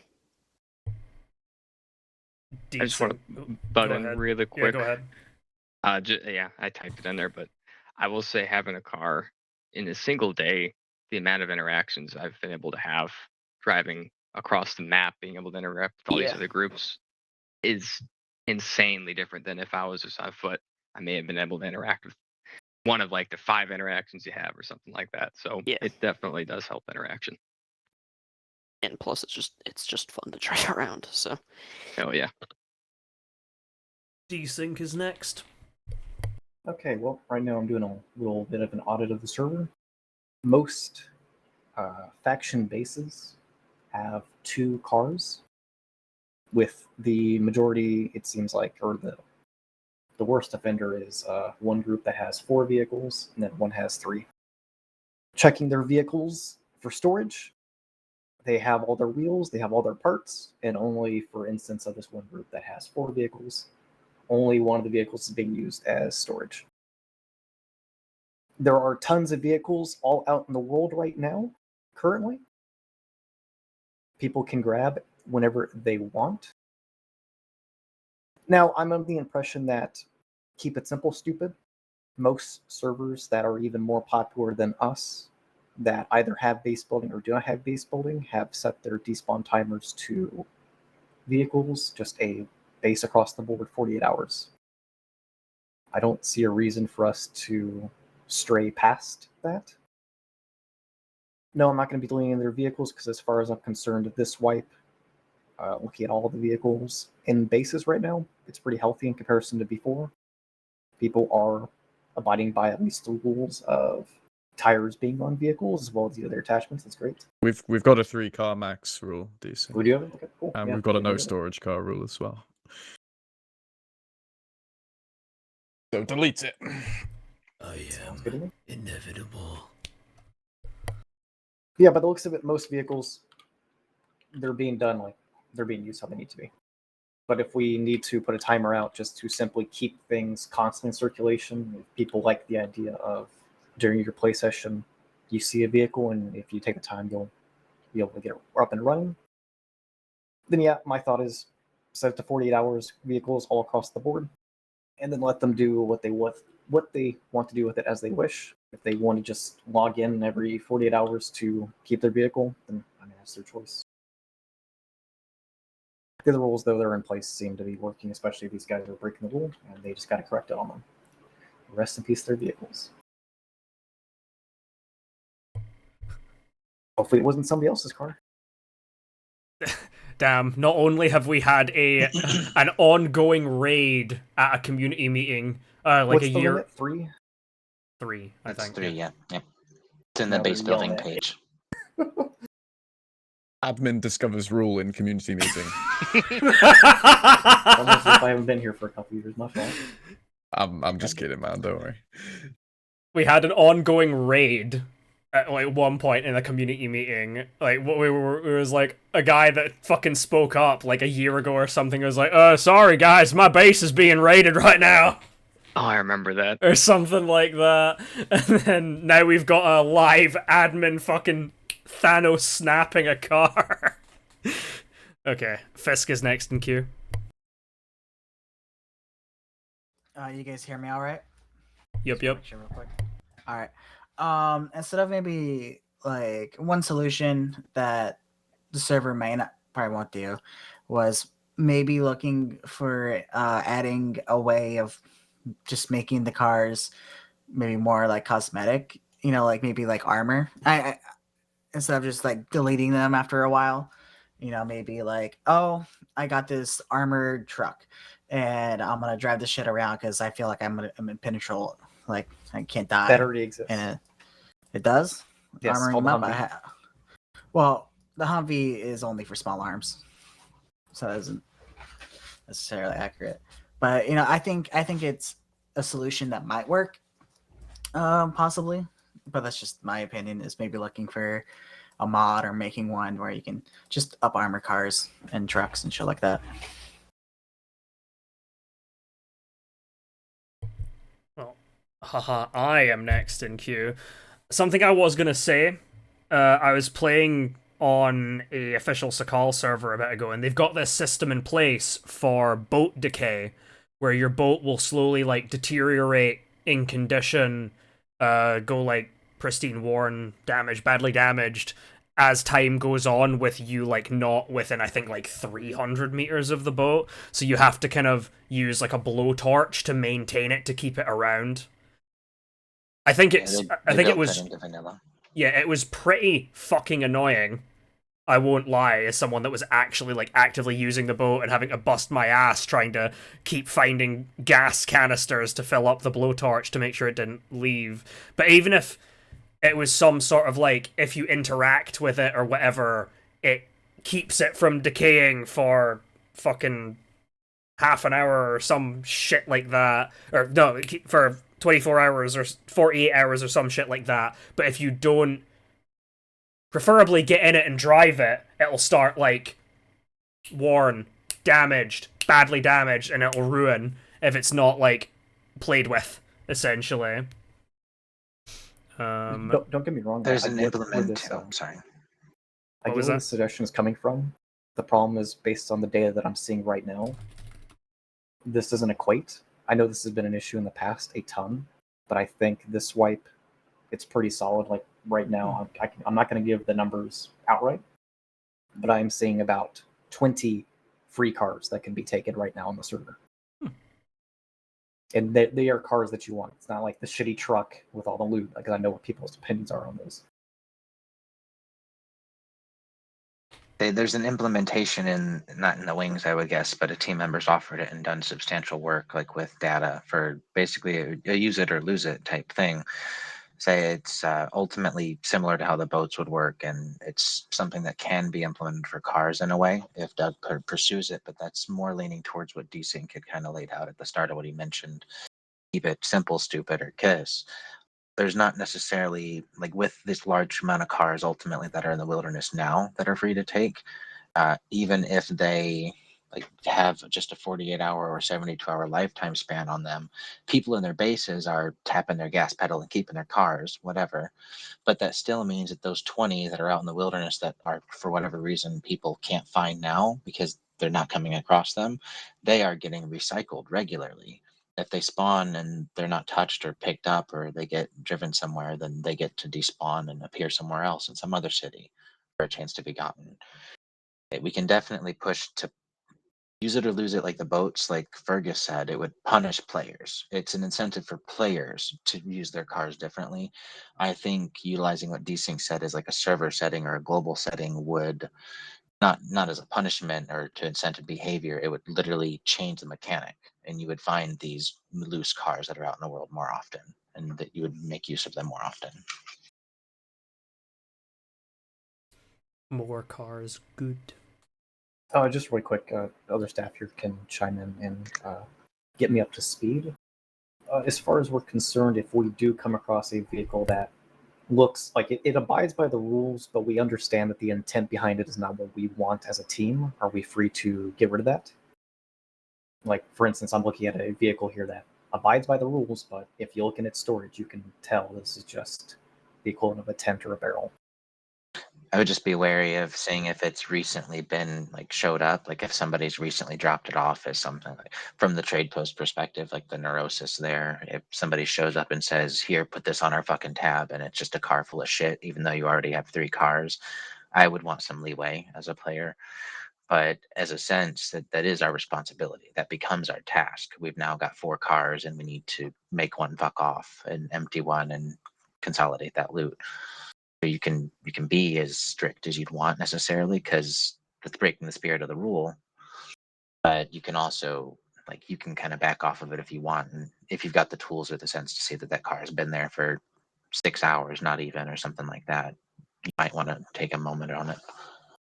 I just want to butt in really quick. Yeah, go ahead. Yeah, I typed it in there, but I will say having a car in a single day, the amount of interactions I've been able to have driving across the map, being able to interact with all these other groups is insanely different than if I was just on foot. I may have been able to interact with one of like the 5 interactions you have or something like that. So Yeah. it definitely does help interaction. And plus, it's just fun to drive around. So. Oh yeah. Desync is next. Okay, well, right now I'm doing a little bit of an audit of the server. Most faction bases have 2 cars, with the majority, it seems like, or the worst offender is one group that has 4 vehicles, and then one has 3. Checking their vehicles for storage, they have all their wheels, they have all their parts, and only, for instance, of this one group that has 4 vehicles, only one of the vehicles is being used as storage. There are tons of vehicles all out in the world right now, currently. People can grab whenever they want. Now, I'm of the impression that keep it simple, stupid. Most servers that are even more popular than us, that either have base building or do not have base building, have set their despawn timers to vehicles, just a base across the board 48 hours. I don't see a reason for us to stray past that. No, I'm not going to be deleting their vehicles because, as far as I'm concerned, this wipe, looking at all the vehicles in bases right now, it's pretty healthy in comparison to before. People are abiding by at least the rules of tires being on vehicles as well as the other attachments. That's great. We've got a 3-car max rule, DC. We do have it? Okay, cool. And Yeah, we've got a we no do have it. storage car rule as well. So delete it. I Sounds good to me. inevitable. Yeah, by the looks of it, most vehicles, they're being done like they're being used how they need to be. But if we need to put a timer out just to simply keep things constantly in circulation, if people like the idea of during your play session, you see a vehicle, and if you take the time, you'll be able to get it up and running, then yeah, my thought is set it to 48 hours, vehicles all across the board, and then let them do what they want to do with it as they wish. If they want to just log in every 48 hours to keep their vehicle, then I mean, that's their choice. The other rules, though, that are in place seem to be working, especially if these guys are breaking the rule, and they just got to correct it on them. Rest in peace, their vehicles. Hopefully it wasn't somebody else's car. Damn, not only have we had an ongoing raid at a community meeting, like What's a the year... limit? 3? 3, I It's think. 3, yeah. It's in Now the they're base building yelling at me. page. Admin discovers rule in community meeting. Almost as if I haven't been here for a couple years. My fault. I'm just kidding, man. Don't worry. We had an ongoing raid at like one point in a community meeting. Like what it was like a guy that fucking spoke up like a year ago or something. It was like, sorry guys, my base is being raided right now. Oh, I remember that. Or something like that. And then now we've got a live admin fucking Thanos snapping a car. Okay, Fisk is next in queue. You guys hear me all right? Yep. Real quick. All right. Instead of maybe like one solution that the server probably won't do was maybe looking for adding a way of just making the cars maybe more like cosmetic, like maybe like armor. I instead of just like deleting them after a while, maybe like, oh, I got this armored truck and I'm gonna drive this shit around because I feel like I'm impenetrable, like I can't die. That already exists. And it does. Yes, Armoring called them the up. Humvee. Well, the Humvee is only for small arms, so that isn't necessarily accurate. But I think it's a solution that might work, possibly. But that's just my opinion. Is maybe looking for a mod or making one where you can just up armor cars and trucks and shit like that. Well, haha, I am next in queue. Something I was gonna say, I was playing on a official Sakal server a bit ago, and they've got this system in place for boat decay, where your boat will slowly like deteriorate in condition, go like pristine, worn, damaged, badly damaged, as time goes on with you like not within I think like 300 meters of the boat, so you have to kind of use like a blowtorch to maintain it to keep it around. I think it's I think it was yeah, it was pretty fucking annoying. I won't lie, as someone that was actually like actively using the boat and having to bust my ass trying to keep finding gas canisters to fill up the blowtorch to make sure it didn't leave. But even if it was some sort of like, if you interact with it or whatever, it keeps it from decaying for fucking half an hour or some shit like that. Or no, for 24 hours or 48 hours or some shit like that. But if you don't preferably get in it and drive it, it'll start like worn, damaged, badly damaged, and it'll ruin if it's not like played with, essentially. Don't get me wrong. There's I an get where implement. this, Sorry. I get where the suggestion is coming from. The problem is based on the data that I'm seeing right now. This doesn't equate. I know this has been an issue in the past a ton, but I think this wipe, it's pretty solid. Like right now, I'm not going to give the numbers outright, but I'm seeing about 20 free cars that can be taken right now on the server. And they are cars that you want. It's not like the shitty truck with all the loot, because I know what people's opinions are on those. There's an implementation not in the wings, I would guess, but a team member's offered it and done substantial work, like with data for basically a use it or lose it type thing. Say it's ultimately similar to how the boats would work, and it's something that can be implemented for cars in a way if Doug pursues it. But that's more leaning towards what Desync had kind of laid out at the start of what he mentioned. Keep it simple, stupid, or KISS. There's not necessarily, like with this large amount of cars ultimately that are in the wilderness now that are free to take, even if they like have just a 48-hour or 72-hour lifetime span on them, people in their bases are tapping their gas pedal and keeping their cars, whatever. But that still means that those 20 that are out in the wilderness that are, for whatever reason, people can't find now because they're not coming across them, they are getting recycled regularly. If they spawn and they're not touched or picked up or they get driven somewhere, then they get to despawn and appear somewhere else in some other city for a chance to be gotten. We can definitely push to use it or lose it like the boats, like Fergus said. It would punish players. It's an incentive for players to use their cars differently. I think utilizing what Desync said is like a server setting or a global setting would not as a punishment or to incentive behavior. It would literally change the mechanic, and you would find these loose cars that are out in the world more often, and that you would make use of them more often. More cars, good. Just really quick, other staff here can chime in and get me up to speed. As far as we're concerned, if we do come across a vehicle that looks like it abides by the rules, but we understand that the intent behind it is not what we want as a team, are we free to get rid of that? Like, for instance, I'm looking at a vehicle here that abides by the rules, but if you look in its storage, you can tell this is just the equivalent of a tent or a barrel. I would just be wary of seeing if it's recently been like showed up, like if somebody's recently dropped it off as something like from the trade post perspective, like the neurosis there. If somebody shows up and says, "Here, put this on our fucking tab," and it's just a car full of shit, even though you already have 3 cars, I would want some leeway as a player. But as a sense that is our responsibility. That becomes our task. We've now got 4 cars, and we need to make one fuck off and empty one and consolidate that loot. You can be as strict as you'd want necessarily because it's breaking the spirit of the rule, but you can also like you can kind of back off of it if you want, and if you've got the tools or the sense to see that that car has been there for 6 hours, not even, or something like that, you might want to take a moment on it.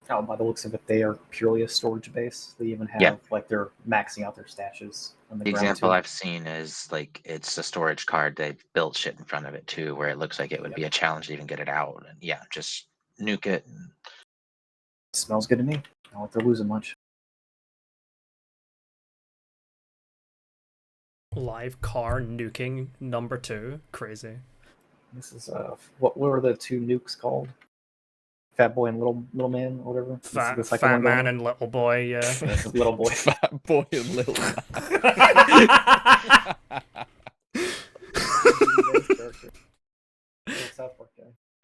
By the looks of it, they are purely a storage base. They even have Yeah. like they're maxing out their stashes on the The ground example too. I've seen is like it's a storage card. They've built shit in front of it too, where it looks like it would be a challenge to even get it out. And yeah, just nuke it. Smells good to me. I don't like they're losing much. Live car nuking number 2. Crazy. This is what were the 2 nukes called? Fat Boy and Little Man, or whatever. Fat Man and Little Boy, yeah. Little Boy. Fat Boy and Little Man.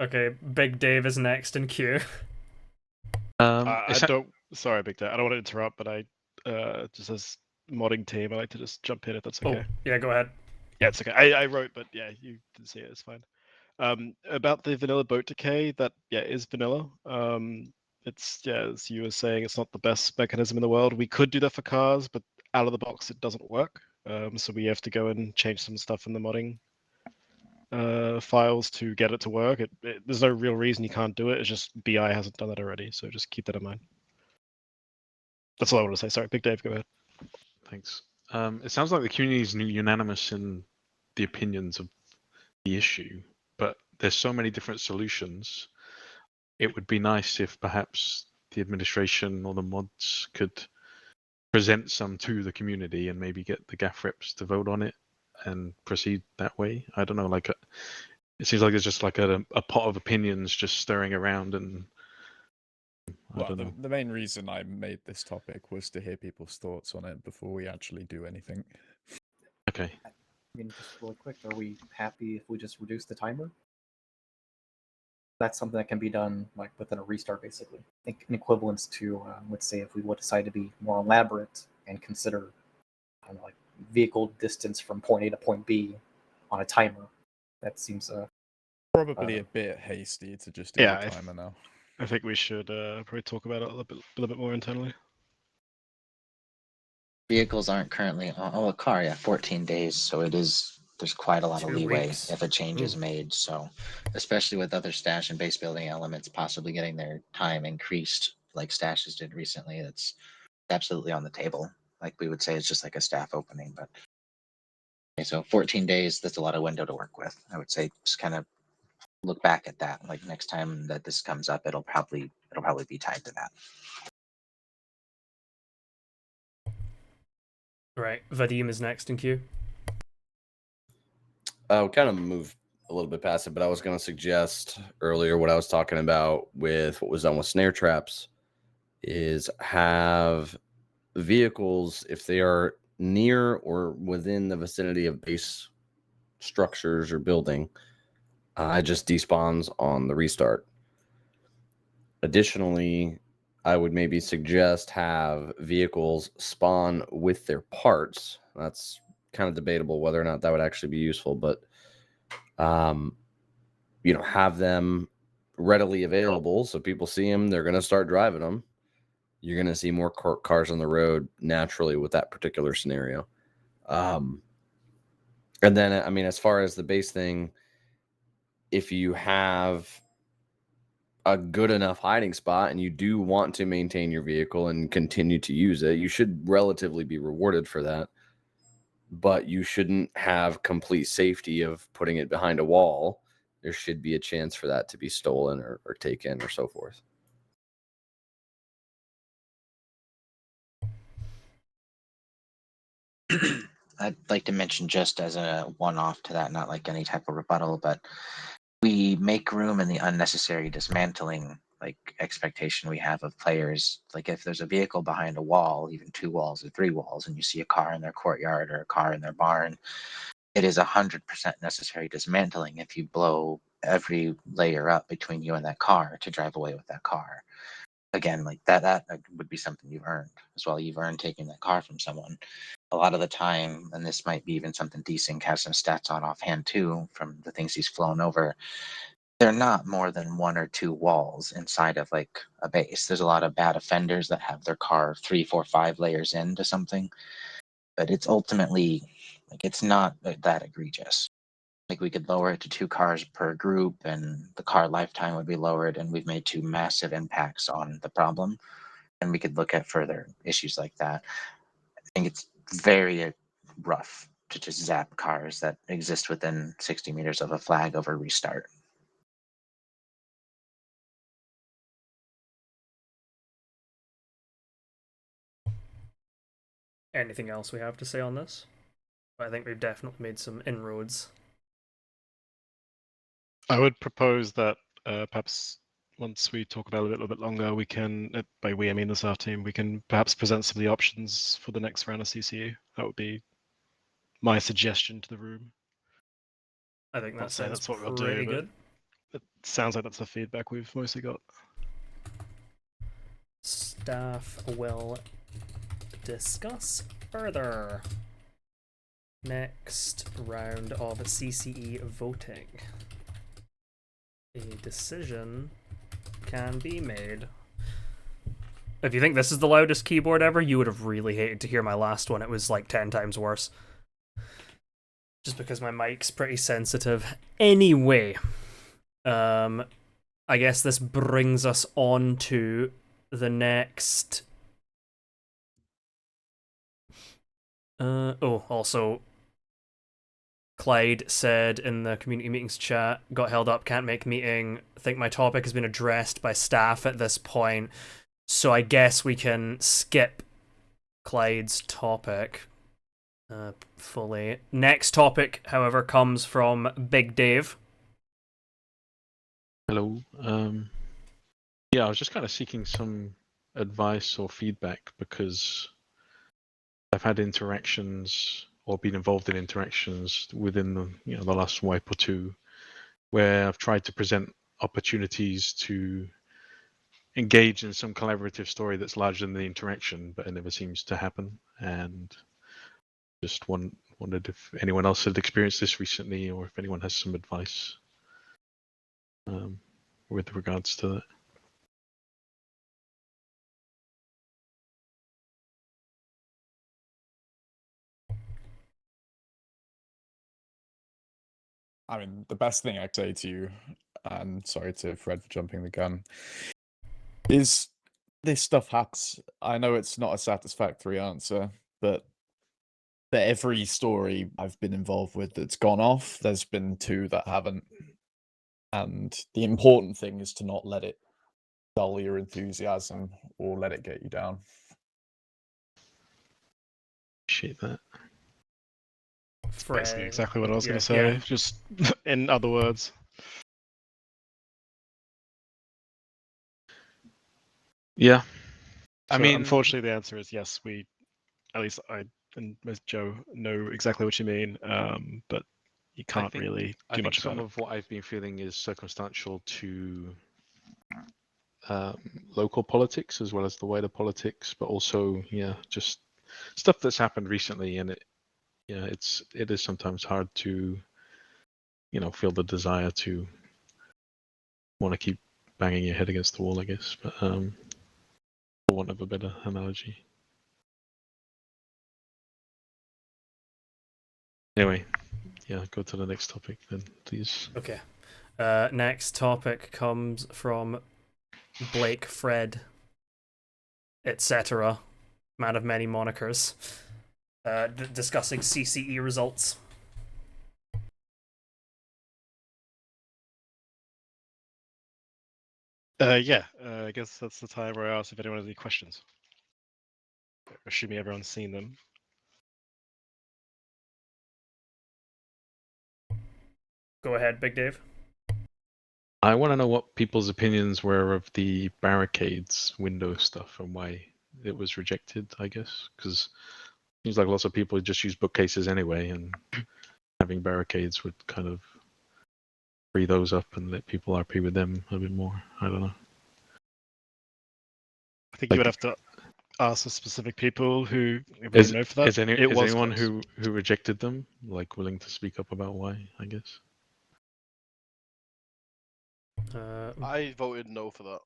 Okay, Big Dave is next in queue. I don't. Sorry, Big Dave. I don't want to interrupt, but I just as modding team, I like to just jump in if that's okay. Oh, yeah, go ahead. Yeah, it's okay. I wrote, but yeah, you didn't see it. It's fine. About the vanilla boat decay, that is vanilla. It's as you were saying, it's not the best mechanism in the world. We could do that for cars, but out of the box, it doesn't work. So we have to go and change some stuff in the modding files to get it to work. There's no real reason you can't do it. It's just BI hasn't done that already, so just keep that in mind. That's all I want to say. Sorry, Big Dave, go ahead. Thanks. It sounds like the community is unanimous in the opinions of the issue, but there's so many different solutions. It would be nice if perhaps the administration or the mods could present some to the community and maybe get the gaff reps to vote on it and proceed that way. I don't know, like it seems like there's just like a pot of opinions just stirring around, and I don't know. The main reason I made this topic was to hear people's thoughts on it before we actually do anything. Okay. I mean, just really quick, are we happy if we just reduce the timer? That's something that can be done like within a restart, basically. I think in equivalence to, let's say, if we would decide to be more elaborate and consider, I don't know, like vehicle distance from point A to point B on a timer. That seems probably a bit hasty to just do the timer now. I think we should probably talk about it a little bit more internally. Vehicles aren't currently a car, 14 days, so there's quite a lot of 2 leeway weeks. if a change is made. So especially with other stash and base building elements possibly getting their time increased like stashes did recently, that's absolutely on the table. Like we would say it's just like a staff opening, but okay, so 14 days, that's a lot of window to work with. I would say just kind of look back at that. Like next time that this comes up, it'll probably be tied to that. Right, Vadim is next in queue. I'll kind of move a little bit past it, but I was going to suggest earlier what I was talking about with what was done with snare traps is have vehicles, if they are near or within the vicinity of base structures or building, it just despawns on the restart. Additionally, I would maybe suggest have vehicles spawn with their parts. That's kind of debatable whether or not that would actually be useful, but have them readily available so people see them, they're going to start driving them. You're going to see more cars on the road naturally with that particular scenario. And then, I mean, as far as the base thing, if you have a good enough hiding spot and you do want to maintain your vehicle and continue to use it, you should relatively be rewarded for that. But you shouldn't have complete safety of putting it behind a wall. There should be a chance for that to be stolen or taken or so forth. I'd like to mention, just as a one-off to that, not like any type of rebuttal, but we make room in the unnecessary dismantling expectation we have of players. Like if there's a vehicle behind a wall, even 2 walls or 3 walls, and you see a car in their courtyard or a car in their barn, it is 100% necessary dismantling if you blow every layer up between you and that car to drive away with that car. Again, like that would be something you've earned as well. You've earned taking that car from someone. A lot of the time, and this might be even something Desync has some stats on offhand too, from the things he's flown over, they're not more than 1 or 2 walls inside of like a base. There's a lot of bad offenders that have their car 3, 4, 5 layers into something, but it's ultimately like it's not that egregious. Like we could lower it to 2 cars per group and the car lifetime would be lowered, and we've made 2 massive impacts on the problem. And we could look at further issues like that. I think it's very rough to just zap cars that exist within 60 meters of a flag over restart. Anything else we have to say on this? I think we've definitely made some inroads. I would propose that perhaps once we talk about it a little bit longer, we can, by we I mean the staff team, we can perhaps present some of the options for the next round of CCU. That would be my suggestion to the room. I think that Not saying sounds that's what we'll pretty do, good. but it sounds like that's the feedback we've mostly got. Staff will discuss further. Next round of CCE voting. A decision can be made. If you think this is the loudest keyboard ever, you would have really hated to hear my last one. It was like 10 times worse. Just because my mic's pretty sensitive. Anyway, I guess this brings us on to the next. Also, Clyde said in the community meetings chat, got held up, can't make meeting. I think my topic has been addressed by staff at this point, so I guess we can skip Clyde's topic fully. Next topic, however, comes from Big Dave. Hello. Yeah, I was just kind of seeking some advice or feedback because I've had interactions or been involved in interactions within the last wipe or two where I've tried to present opportunities to engage in some collaborative story that's larger than the interaction, but it never seems to happen. And just wondered if anyone else had experienced this recently, or if anyone has some advice with regards to that. I mean, the best thing I'd say to you, and sorry to Fred for jumping the gun, is this stuff happens. I know it's not a satisfactory answer, but for every story I've been involved with that's gone off, there's been 2 that haven't. And the important thing is to not let it dull your enthusiasm or let it get you down. Appreciate that. That's basically exactly what I was going to say, just in other words. Yeah. So I mean, unfortunately, the answer is yes. At least I and most Joe know exactly what you mean, but you can't really do much about it. Some of what I've been feeling is circumstantial to local politics as well as the wider politics, but also, just stuff that's happened recently, and it is sometimes hard to, feel the desire to want to keep banging your head against the wall, I guess, but for want of a better analogy. Anyway, go to the next topic then, please. Okay. Next topic comes from Blake, Fred, etc. Man of many monikers, discussing CCE results. Yeah, I guess that's the time where I ask if anyone has any questions. Assuming everyone's seen them. Go ahead, Big Dave. I want to know what people's opinions were of the barricades window stuff and why it was rejected, I guess. Because it seems like lots of people just use bookcases anyway, and having barricades would kind of free those up and let people RP with them a bit more. I don't know. I think you would have to ask the specific people who voted Is, no for that. is, any, It is was anyone close. who rejected them like willing to speak up about why, I guess? I voted no for that.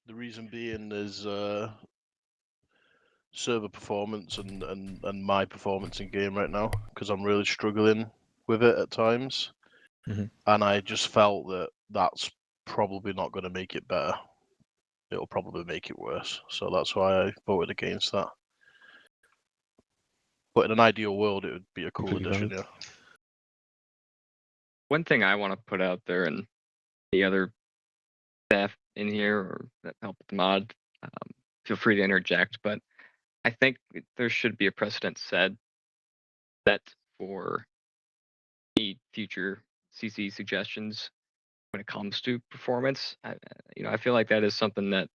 The reason being is server performance and my performance in game right now, because I'm really struggling with it at times. Mhm. And I just felt that that's probably not going to make it better. It'll probably make it worse. So that's why I voted against that. But in an ideal world, it would be a cool Completely addition, valid. yeah. One thing I want to put out there, and the other staff in here or that help with the mod, feel free to interject, but I think there should be a precedent set for any future CC suggestions when it comes to performance. I feel like that is something that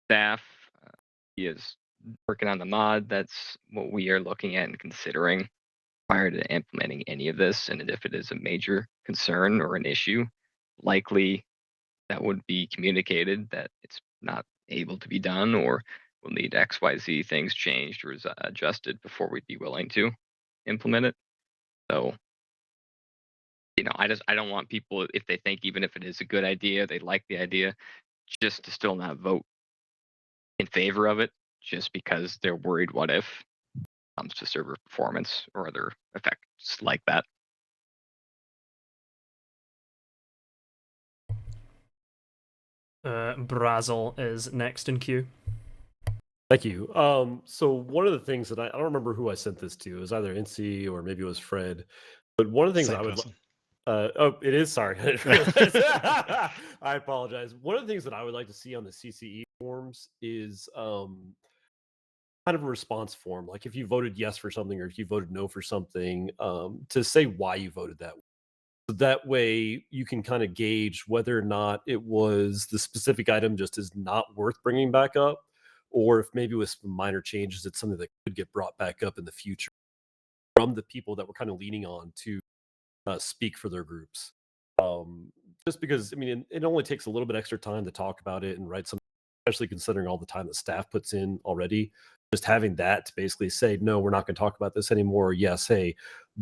staff is working on the mod. That's what we are looking at and considering prior to implementing any of this. And if it is a major concern or an issue, likely that would be communicated that it's not able to be done or will need XYZ things changed or adjusted before we'd be willing to implement it. So, I don't want people, if they think even if it is a good idea, they like the idea, just to still not vote in favor of it just because they're worried what if it comes to server performance or other effects like that. Brazel is next in queue. Thank you. So one of the things that I don't remember who I sent this to. It was either Incy or maybe it was Fred. But one of the things Same I would person. oh, it is. Sorry, I didn't realize. I apologize. One of the things that I would like to see on the CCE forms is kind of a response form. Like if you voted yes for something or if you voted no for something, to say why you voted that way. So that way you can kind of gauge whether or not it was the specific item just is not worth bringing back up, or if maybe with some minor changes, it's something that could get brought back up in the future from the people that we're kind of leaning on to speak for their groups. Just because, I mean, it only takes a little bit extra time to talk about it and write something, especially considering all the time that staff puts in already. Just having that to basically say, no, we're not going to talk about this anymore. Or, yes, hey,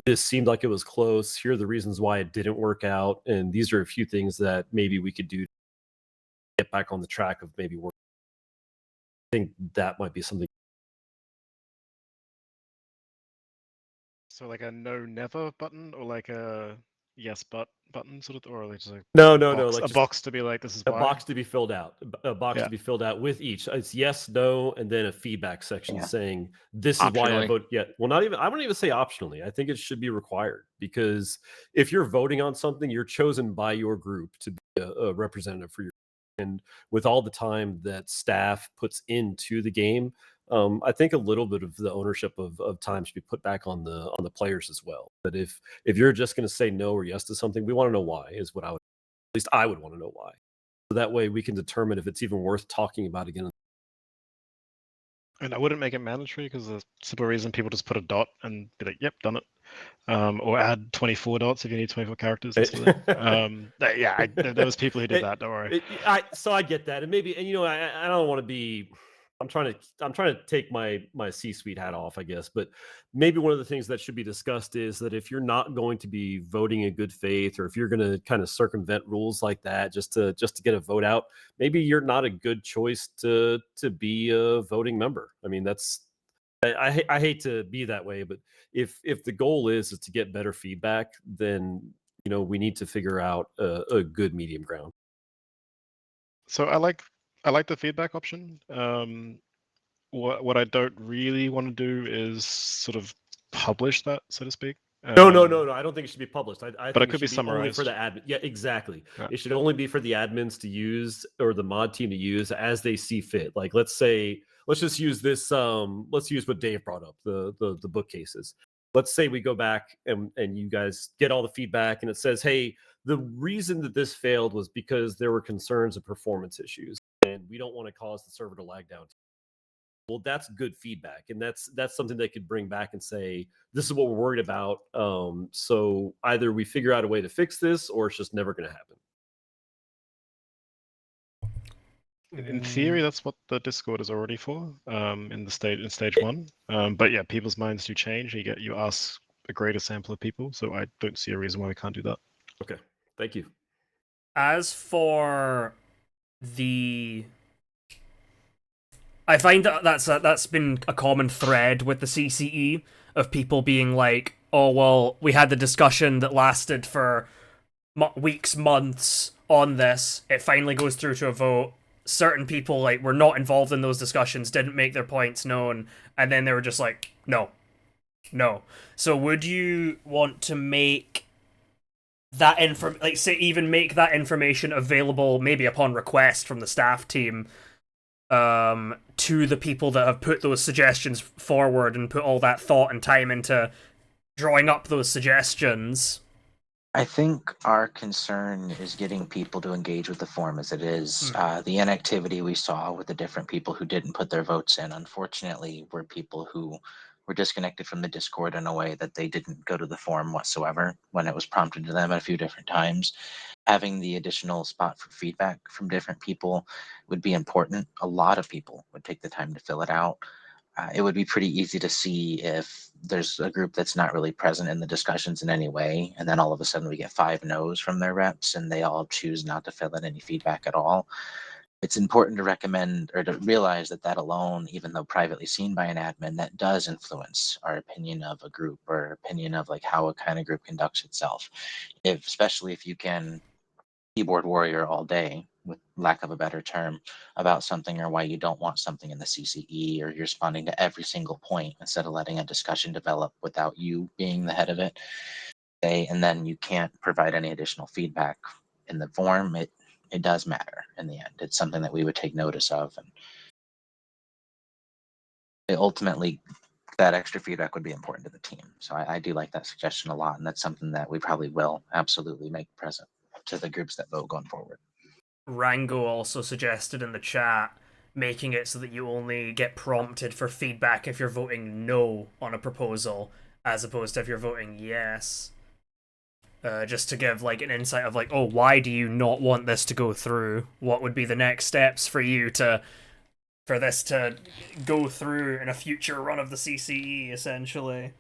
this seemed like it was close. Here are the reasons why it didn't work out. And these are a few things that maybe we could do to get back on the track of maybe work. I think that might be something. So like a no never button or like a yes but button sort of, or like just No, box, like a box to be like this is a why. box to be filled out. A box to be filled out with each. It's yes, no, and then a feedback section saying this is why I Optionally. vote. Yeah, well, not even. I wouldn't even say optionally. I think it should be required because if you're voting on something, you're chosen by your group to be a representative for your. And with all the time that staff puts into the game, I think a little bit of the ownership of time should be put back on the players as well. But if you're just going to say no or yes to something, we want to know why. Is what I would. At least I would want to know why. So that way we can determine if it's even worth talking about again. And I wouldn't make it mandatory because the simple reason people just put a dot and be like, yep, done it. Or add 24 dots if you need 24 characters. Yeah, there was people who did that. Don't worry. So I get that, and maybe, and I don't want to be. I'm trying to take my C-suite hat off, I guess. But maybe one of the things that should be discussed is that if you're not going to be voting in good faith, or if you're going to kind of circumvent rules like that just to get a vote out, maybe you're not a good choice to be a voting member. I mean, that's. I hate to be that way, but if the goal is to get better feedback, then we need to figure out a good medium ground. So I like the feedback option. What I don't really want to do is sort of publish that, so to speak. No. I don't think it should be published. I But it think could be should only for summarized. the admin. Yeah, exactly. Yeah. It should only be for the admins to use or the mod team to use as they see fit. Like, let's just use this. Let's use what Dave brought up, the bookcases. Let's say we go back and you guys get all the feedback and it says, hey, the reason that this failed was because there were concerns of performance issues, and we don't want to cause the server to lag down. Well, that's good feedback, and that's something they could bring back and say, this is what we're worried about. So either we figure out a way to fix this, or it's just never going to happen. In theory, that's what the Discord is already for. In stage 1. But yeah, people's minds do change. You ask a greater sample of people, so I don't see a reason why we can't do that. Okay, thank you. As for the, I find that that's been a common thread with the CCE of people being like, oh, well, we had the discussion that lasted for weeks, months on this. It finally goes through to a vote. Certain people like were not involved in those discussions, didn't make their points known, and then they were just like, no. So would you want to make that make that information available, maybe upon request from the staff team, to the people that have put those suggestions forward and put all that thought and time into drawing up those suggestions? I think our concern is getting people to engage with the form as it is. The inactivity we saw with the different people who didn't put their votes in, unfortunately, were people who were disconnected from the Discord in a way that they didn't go to the forum whatsoever when it was prompted to them a few different times. Having the additional spot for feedback from different people would be important. A lot of people would take the time to fill it out. It would be pretty easy to see if there's a group that's not really present in the discussions in any way, and then all of a sudden we get 5 no's from their reps and they all choose not to fill in any feedback at all. It's important to recommend or to realize that alone, even though privately seen by an admin, that does influence our opinion of a group or opinion of like how a kind of group conducts itself. Especially if you can keyboard warrior all day, with lack of a better term, about something or why you don't want something in the CCE, or you're responding to every single point instead of letting a discussion develop without you being the head of it. And then you can't provide any additional feedback in the form. It does matter in the end. It's something that we would take notice of, and ultimately that extra feedback would be important to the team. So I do like that suggestion a lot, and that's something that we probably will absolutely make present to the groups that vote going forward. Rango also suggested in the chat making it so that you only get prompted for feedback if you're voting no on a proposal, as opposed to if you're voting yes. Just to give like an insight of like, oh, why do you not want this to go through? What would be the next steps for you for this to go through in a future run of the CCE, essentially?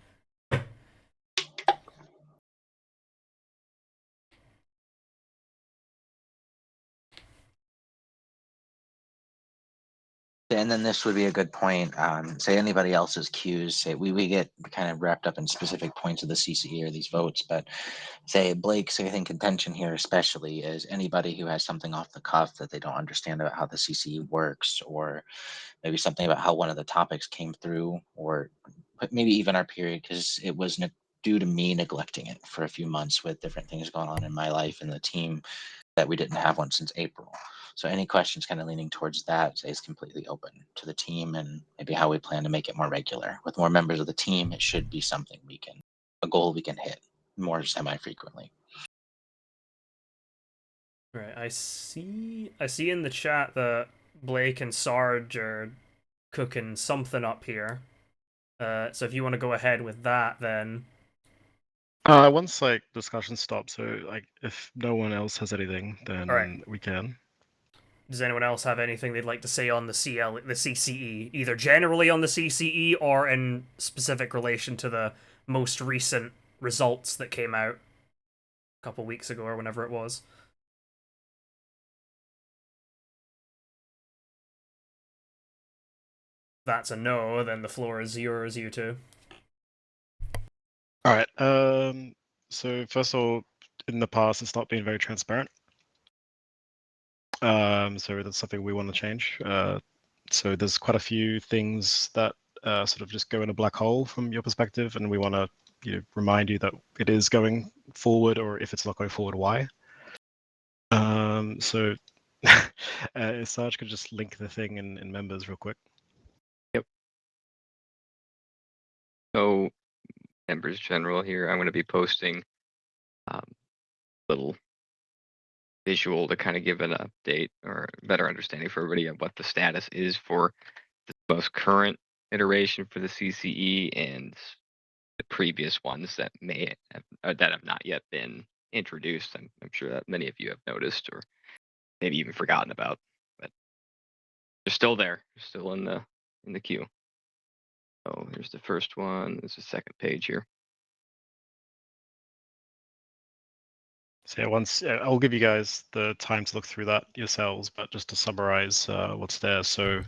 And then this would be a good point. Say anybody else's queues. Say we get kind of wrapped up in specific points of the CCE or these votes, but say Blake's, I think, contention here especially is anybody who has something off the cuff that they don't understand about how the CCE works, or maybe something about how one of the topics came through, or maybe even our period, because it was due to me neglecting it for a few months with different things going on in my life and the team, that we didn't have one since April. So any questions kind of leaning towards that is completely open to the team, and maybe how we plan to make it more regular. With more members of the team, it should be something a goal we can hit more semi-frequently. Right, I see in the chat that Blake and Sarge are cooking something up here. So if you want to go ahead with that, then. Once like discussion stops, so like if no one else has anything, then Alright. we can. Does anyone else have anything they'd like to say on the CCE, either generally on the CCE or in specific relation to the most recent results that came out a couple weeks ago or whenever it was? If that's a no, then the floor is yours, you two. All right. So first of all, in the past, it's not been very transparent. So that's something we want to change. So there's quite a few things that sort of just go in a black hole from your perspective, and we want to remind you that it is going forward, or if it's not going forward, why. So if Sarge could just link the thing in members real quick. Yep. So members general here, I'm going to be posting little visual to kind of give an update or a better understanding for everybody of what the status is for the most current iteration for the CCE and the previous ones that may have, that have not yet been introduced. I'm sure that many of you have noticed or maybe even forgotten about, but they're still there. They're still in the queue. Oh, here's the first one. There's the second page here. So yeah, once I'll give you guys the time to look through that yourselves, but just to summarize what's there. So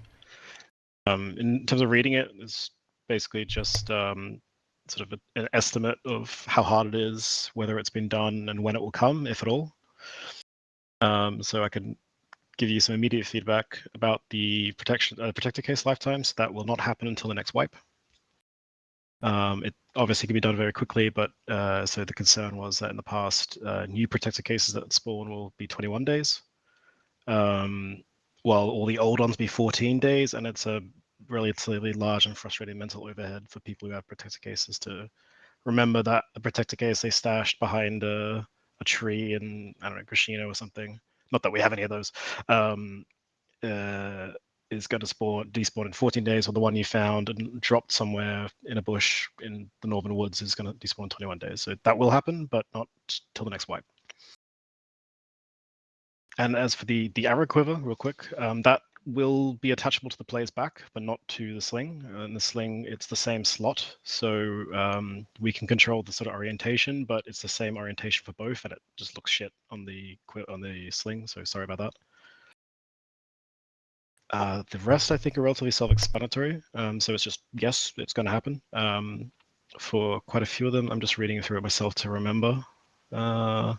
in terms of reading it, it's basically just sort of an estimate of how hard it is, whether it's been done, and when it will come, if at all. So I can give you some immediate feedback about the protector case lifetimes. That will not happen until the next wipe. It obviously can be done very quickly, but so the concern was that in the past, new protector cases that spawn will be 21 days, while all the old ones be 14 days, and it's a relatively large and frustrating mental overhead for people who have protector cases to remember that the protector case they stashed behind a tree in, I don't know, Grishino or something. Not that we have any of those. Is going to despawn in 14 days, or the one you found and dropped somewhere in a bush in the northern woods is going to despawn in 21 days. So that will happen, but not till the next wipe. And as for the arrow quiver, real quick, that will be attachable to the player's back, but not to the sling. In the sling, it's the same slot, so we can control the sort of orientation, but it's the same orientation for both, and it just looks shit on the sling. So sorry about that. The rest, I think, are relatively self-explanatory. So it's just, yes, it's going to happen. For quite a few of them, I'm just reading through it myself to remember. Yeah,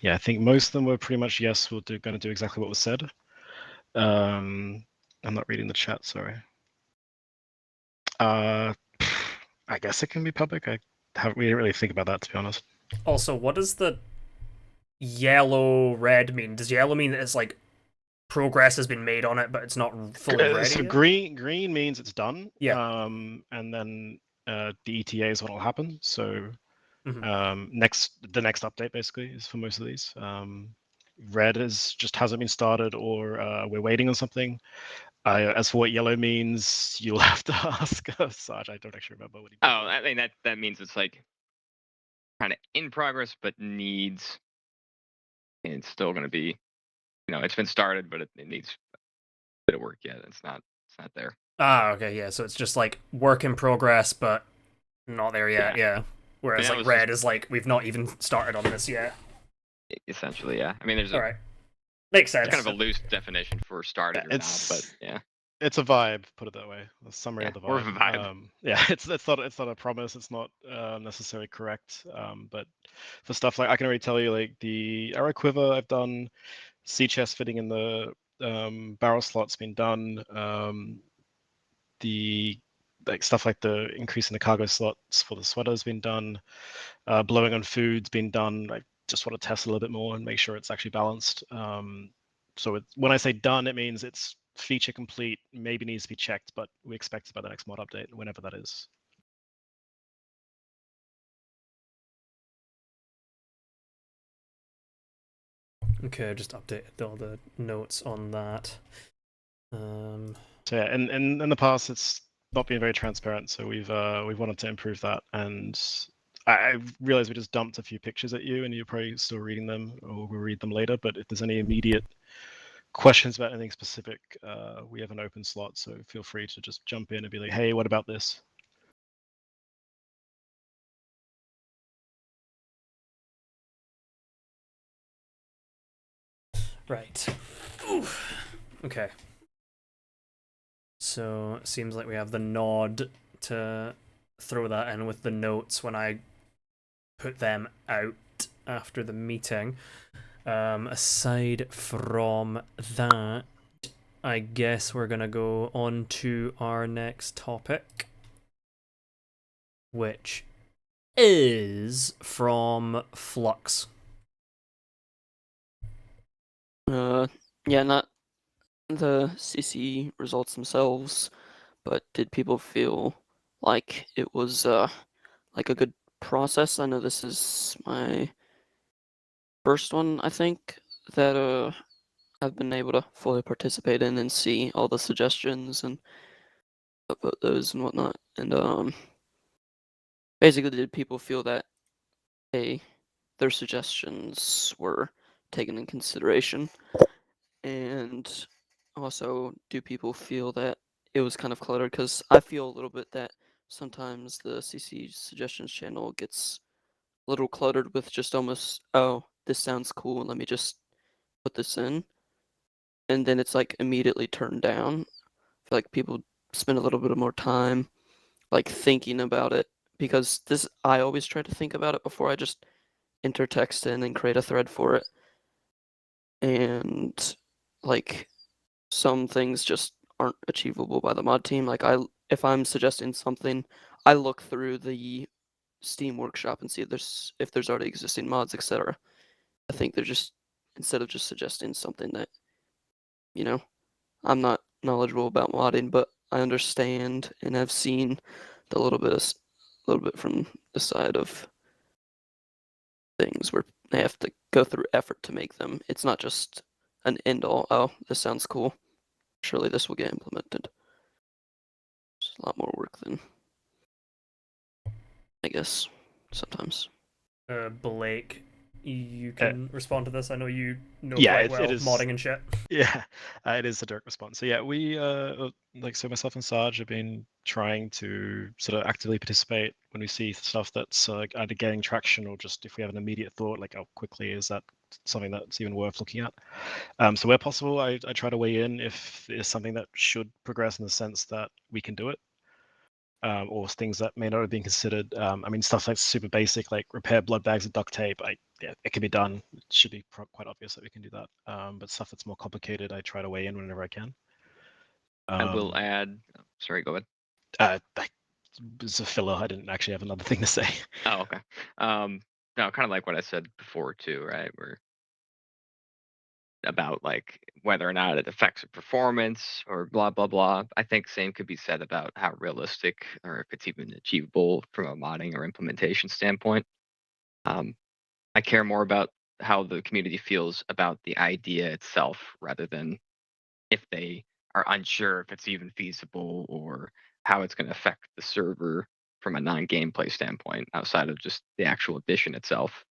I think most of them were pretty much, yes, we're going to do exactly what was said. I'm not reading the chat, sorry. I guess it can be public. We didn't really think about that, to be honest. Also, what does the yellow-red mean? Does yellow mean that it's like progress has been made on it, but it's not fully ready So yet? green means it's done. Yeah. And then the ETA is what will happen. So Mm-hmm. the next update basically is for most of these. Red just hasn't been started, or we're waiting on something. As for what yellow means, you'll have to ask Sarge. I don't actually remember what he did. Oh, I mean that means it's like kind of in progress, but needs. And it's still going to be, it's been started, but it needs a bit of work yet. It's not there. Ah, okay, yeah. So it's just like work in progress, but not there yet. Yeah. Whereas like red is like we've not even started on this yet. Essentially, yeah. I mean, there's all right. Makes sense. It's kind of a loose definition for started or not, but yeah. It's a vibe, put it that way. A summary of the vibe. More of a vibe. Yeah, it's not a promise. It's not necessarily correct. But for stuff like I can already tell you, like the arrow quiver I've done, sea chest fitting in the barrel slot's been done. The stuff like the increase in the cargo slots for the sweater has been done. Blowing on food's been done. I just want to test a little bit more and make sure it's actually balanced. So when I say done, it means it's feature complete, maybe needs to be checked, but we expect it by the next mod update, whenever that is. Okay, just updated all the notes on that. So yeah, in the past, it's not been very transparent, so we've wanted to improve that, and I realize we just dumped a few pictures at you, and you're probably still reading them, or we'll read them later. But if there's any immediate questions about anything specific, we have an open slot, so feel free to just jump in and be like, hey, what about this? Right. Oof. Okay. So it seems like we have the nod to throw that in with the notes when I put them out after the meeting. Aside from that, I guess we're gonna go on to our next topic, which is from Flux. Yeah, not the CC results themselves, but did people feel like it was like a good process? I know this is my first one, I think, that I've been able to fully participate in and see all the suggestions and upvote those and whatnot. And basically, did people feel that their suggestions were taken in consideration? And also, do people feel that it was kind of cluttered? Because I feel a little bit that sometimes the CC suggestions channel gets a little cluttered with just almost, oh, this sounds cool, let me just put this in. And then it's like immediately turned down. I feel like people spend a little bit more time like thinking about it, because I always try to think about it before I just enter text in and create a thread for it. And like some things just aren't achievable by the mod team. Like if I'm suggesting something, I look through the Steam Workshop and see if there's already existing mods, etc. I think they're just, instead of just suggesting something that, you know, I'm not knowledgeable about modding, but I understand and have seen a little bit from the side of things where they have to go through effort to make them. It's not just an end all. Oh, this sounds cool. Surely this will get implemented. It's a lot more work than I guess sometimes. Blake, you can respond to this. I know you know Yeah, quite well it is modding and shit. Yeah, it is a direct response. So yeah, we so myself and Sarge have been trying to sort of actively participate when we see stuff that's either getting traction or just if we have an immediate thought, like how quickly is that something that's even worth looking at. So where possible, I try to weigh in if it's something that should progress in the sense that we can do it. Or things that may not have been considered. I mean, stuff like super basic, like repair blood bags with duct tape. Yeah, it can be done. It should be quite obvious that we can do that. But stuff that's more complicated, I try to weigh in whenever I can. I will add. Sorry, go ahead. It's a filler. I didn't actually have another thing to say. Oh, okay. No, kind of like what I said before too, right? We're about like whether or not it affects the performance or blah blah blah. I think same could be said about how realistic or if it's even achievable from a modding or implementation standpoint. I care more about how the community feels about the idea itself rather than if they are unsure if it's even feasible or how it's going to affect the server from a non-gameplay standpoint outside of just the actual addition itself.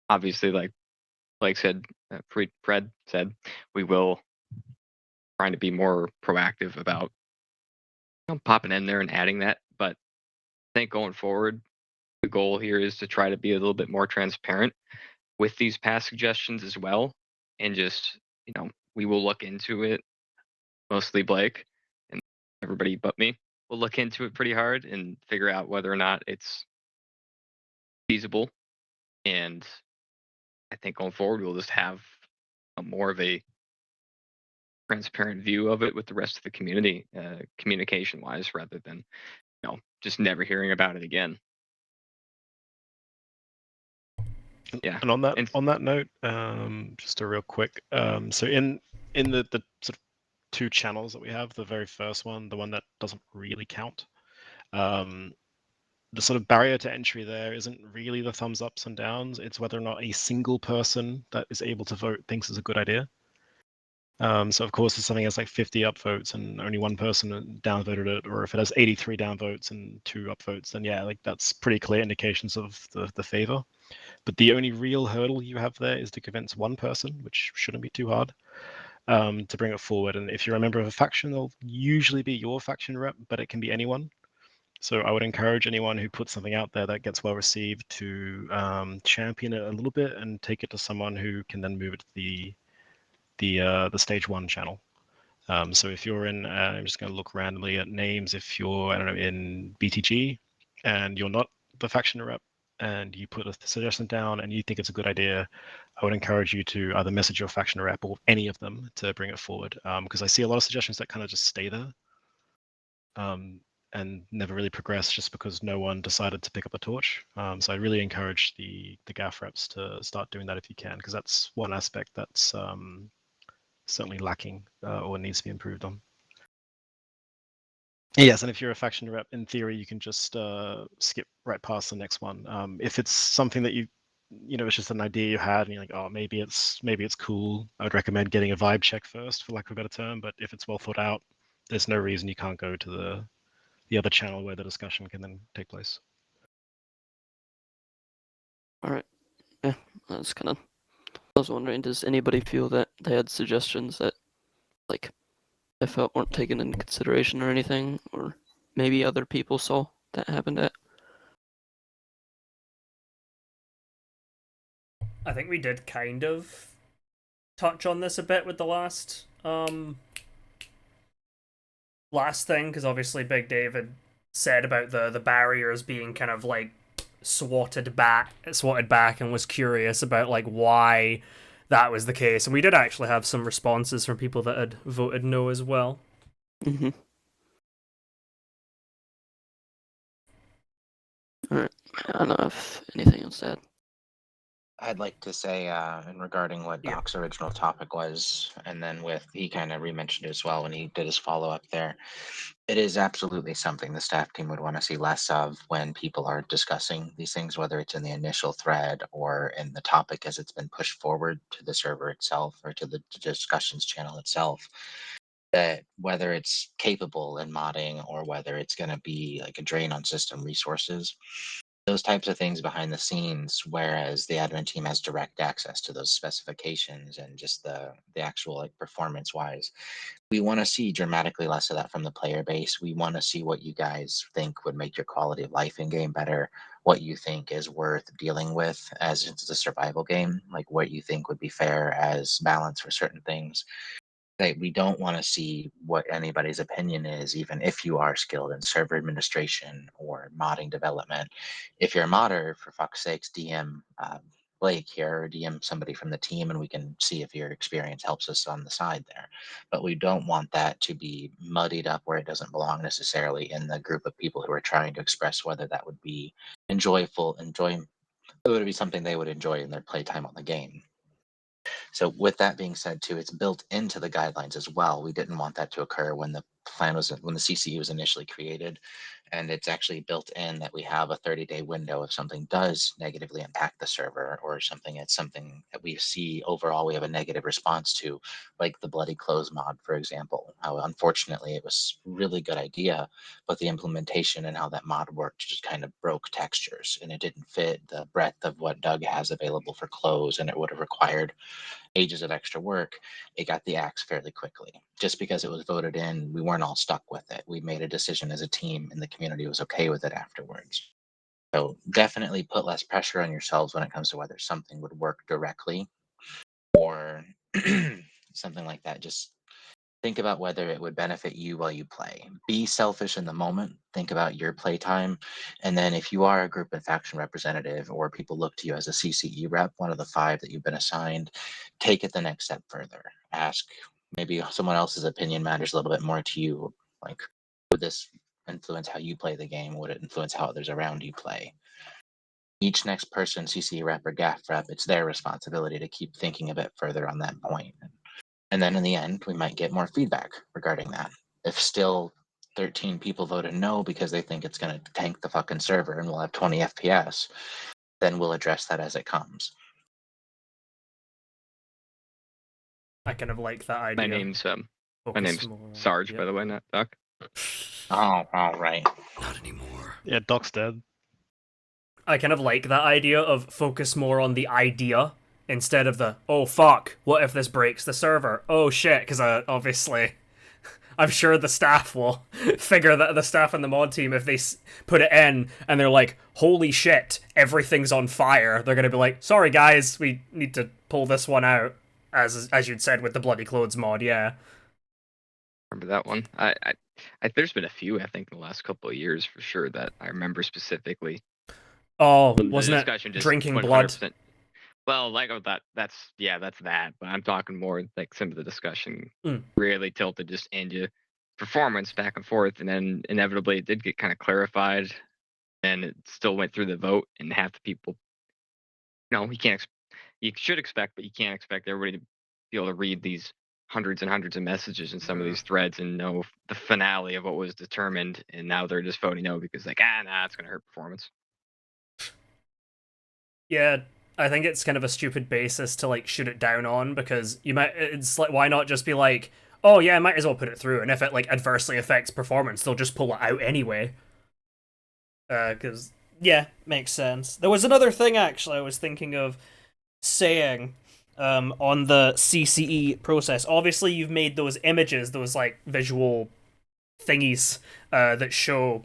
Obviously, like said, Fred said, we will trying to be more proactive about popping in there and adding that. But I think going forward, the goal here is to try to be a little bit more transparent with these past suggestions as well, and just we will look into it. Mostly Blake and everybody but me will look into it pretty hard and figure out whether or not it's feasible. And I think going forward, we'll just have more of a transparent view of it with the rest of the community, communication wise, rather than just never hearing about it again. Yeah. And on that note, just a real quick. So in the sort of two channels that we have, the very first one, the one that doesn't really count, the sort of barrier to entry there isn't really the thumbs ups and downs. It's whether or not a single person that is able to vote thinks it's a good idea. So of course, if something has like 50 upvotes and only one person downvoted it, or if it has 83 downvotes and 2 upvotes, then yeah, like that's pretty clear indications of the favor. But the only real hurdle you have there is to convince one person, which shouldn't be too hard, to bring it forward. And if you're a member of a faction, they'll usually be your faction rep, but it can be anyone. So I would encourage anyone who puts something out there that gets well received to champion it a little bit and take it to someone who can then move it to the stage 1 channel. So if you're in, I'm just going to look randomly at names. If you're, I don't know, in BTG and you're not the faction rep, and you put a suggestion down and you think it's a good idea, I would encourage you to either message your faction rep or any of them to bring it forward. Because I see a lot of suggestions that kind of just stay there and never really progress just because no one decided to pick up the torch. So I really encourage the GAF reps to start doing that if you can, because that's one aspect that's certainly lacking or needs to be improved on. Yes, and if you're a faction rep, in theory, you can just skip right past the next one. If it's something that it's just an idea you had, and you're like, oh, maybe it's cool. I would recommend getting a vibe check first, for lack of a better term. But if it's well thought out, there's no reason you can't go to the other channel where the discussion can then take place. All right. Yeah, that's kind of. I was wondering, does anybody feel that they had suggestions that, like, they felt weren't taken into consideration or anything, or maybe other people saw that happened at? I think we did kind of touch on this a bit with the last thing, because obviously Big David said about the barriers being kind of like swatted back and was curious about like why that was the case, and we did actually have some responses from people that had voted no as well. Mm-hmm. All right. I don't know if anything else to add. I'd like to say, in regarding what Doc's original topic was, and then he kind of re-mentioned it as well when he did his follow-up there. It is absolutely something the staff team would want to see less of when people are discussing these things, whether it's in the initial thread or in the topic as it's been pushed forward to the server itself or to the discussions channel itself. That whether it's capable in modding or whether it's going to be like a drain on system resources, those types of things behind the scenes, whereas the admin team has direct access to those specifications and just the actual like performance wise. We want to see dramatically less of that from the player base. We want to see what you guys think would make your quality of life in game better, what you think is worth dealing with as it's a survival game, like what you think would be fair as balance for certain things. Like, we don't want to see what anybody's opinion is, even if you are skilled in server administration or modding development. If you're a modder, for fuck's sakes, DM Blake here or DM somebody from the team, and we can see if your experience helps us on the side there. But we don't want that to be muddied up where it doesn't belong necessarily in the group of people who are trying to express whether that would be it would be something they would enjoy in their playtime on the game. So with that being said too, it's built into the guidelines as well. We didn't want that to occur when the CCE was initially created, and it's actually built in that we have a 30-day window if something does negatively impact the server or something that we see overall we have a negative response to, like the bloody clothes mod, for example. How unfortunately it was really good idea, but the implementation and how that mod worked just kind of broke textures and it didn't fit the breadth of what Doug has available for clothes, and it would have required ages of extra work. It got the axe fairly quickly. Just because it was voted in, we weren't all stuck with it. We made a decision as a team, and the community was okay with it afterwards. So definitely put less pressure on yourselves when it comes to whether something would work directly or something like that. Just think about whether it would benefit you while you play. Be selfish in the moment. Think about your playtime. And then if you are a group and faction representative or people look to you as a CCE rep, one of the 5 that you've been assigned, take it the next step further. Ask, maybe someone else's opinion matters a little bit more to you. Like, would this influence how you play the game? Would it influence how others around you play? Each next person, CCE rep or GAF rep, it's their responsibility to keep thinking a bit further on that point. And then in the end, we might get more feedback regarding that. If still 13 people voted no because they think it's going to tank the fucking server and we'll have 20 FPS, then we'll address that as it comes. I kind of like that idea. My name's Sarge, by the way, not Doc. Oh, all right. Not anymore. Yeah, Doc's dead. I kind of like that idea of focus more on the idea instead of the, oh fuck, what if this breaks the server? Oh shit, because obviously, I'm sure the staff will figure that the staff and the mod team, if they put it in and they're like, holy shit, everything's on fire, they're going to be like, sorry guys, we need to pull this one out, as you'd said with the bloody clothes mod, yeah. Remember that one? There's been a few, I think, in the last couple of years for sure that I remember specifically. Oh, The wasn't it discussion just drinking went blood? 100%. Well, like that's that. But I'm talking more like some of the discussion really tilted just into performance back and forth, and then inevitably it did get kind of clarified, and it still went through the vote, and half the people, you should expect, but you can't expect everybody to be able to read these hundreds and hundreds of messages in some of these threads and know the finale of what was determined, and now they're just voting no because like it's gonna hurt performance. Yeah, I think it's kind of a stupid basis to like shoot it down on, because it's like, why not just be like, oh yeah, I might as well put it through, and if it like adversely affects performance, they'll just pull it out anyway. Because yeah, makes sense. There was another thing actually I was thinking of saying on the CCE process. Obviously, you've made those images, those like visual thingies that show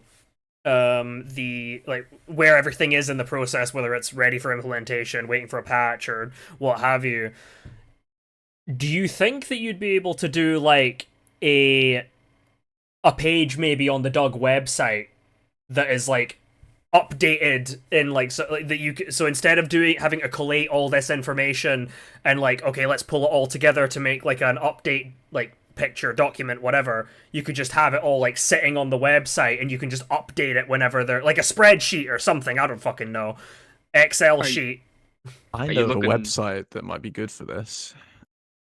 the like where everything is in the process, whether it's ready for implementation, waiting for a patch, or what have you. Do you think that you'd be able to do like a page maybe on the Doug website that is like updated in like so like that so instead of having to collate all this information and like, okay, let's pull it all together to make like an update, like picture, document, whatever, you could just have it all like sitting on the website, and you can just update it whenever they're like a spreadsheet or something, I don't fucking know, Excel sheet. I know of a website that might be good for this.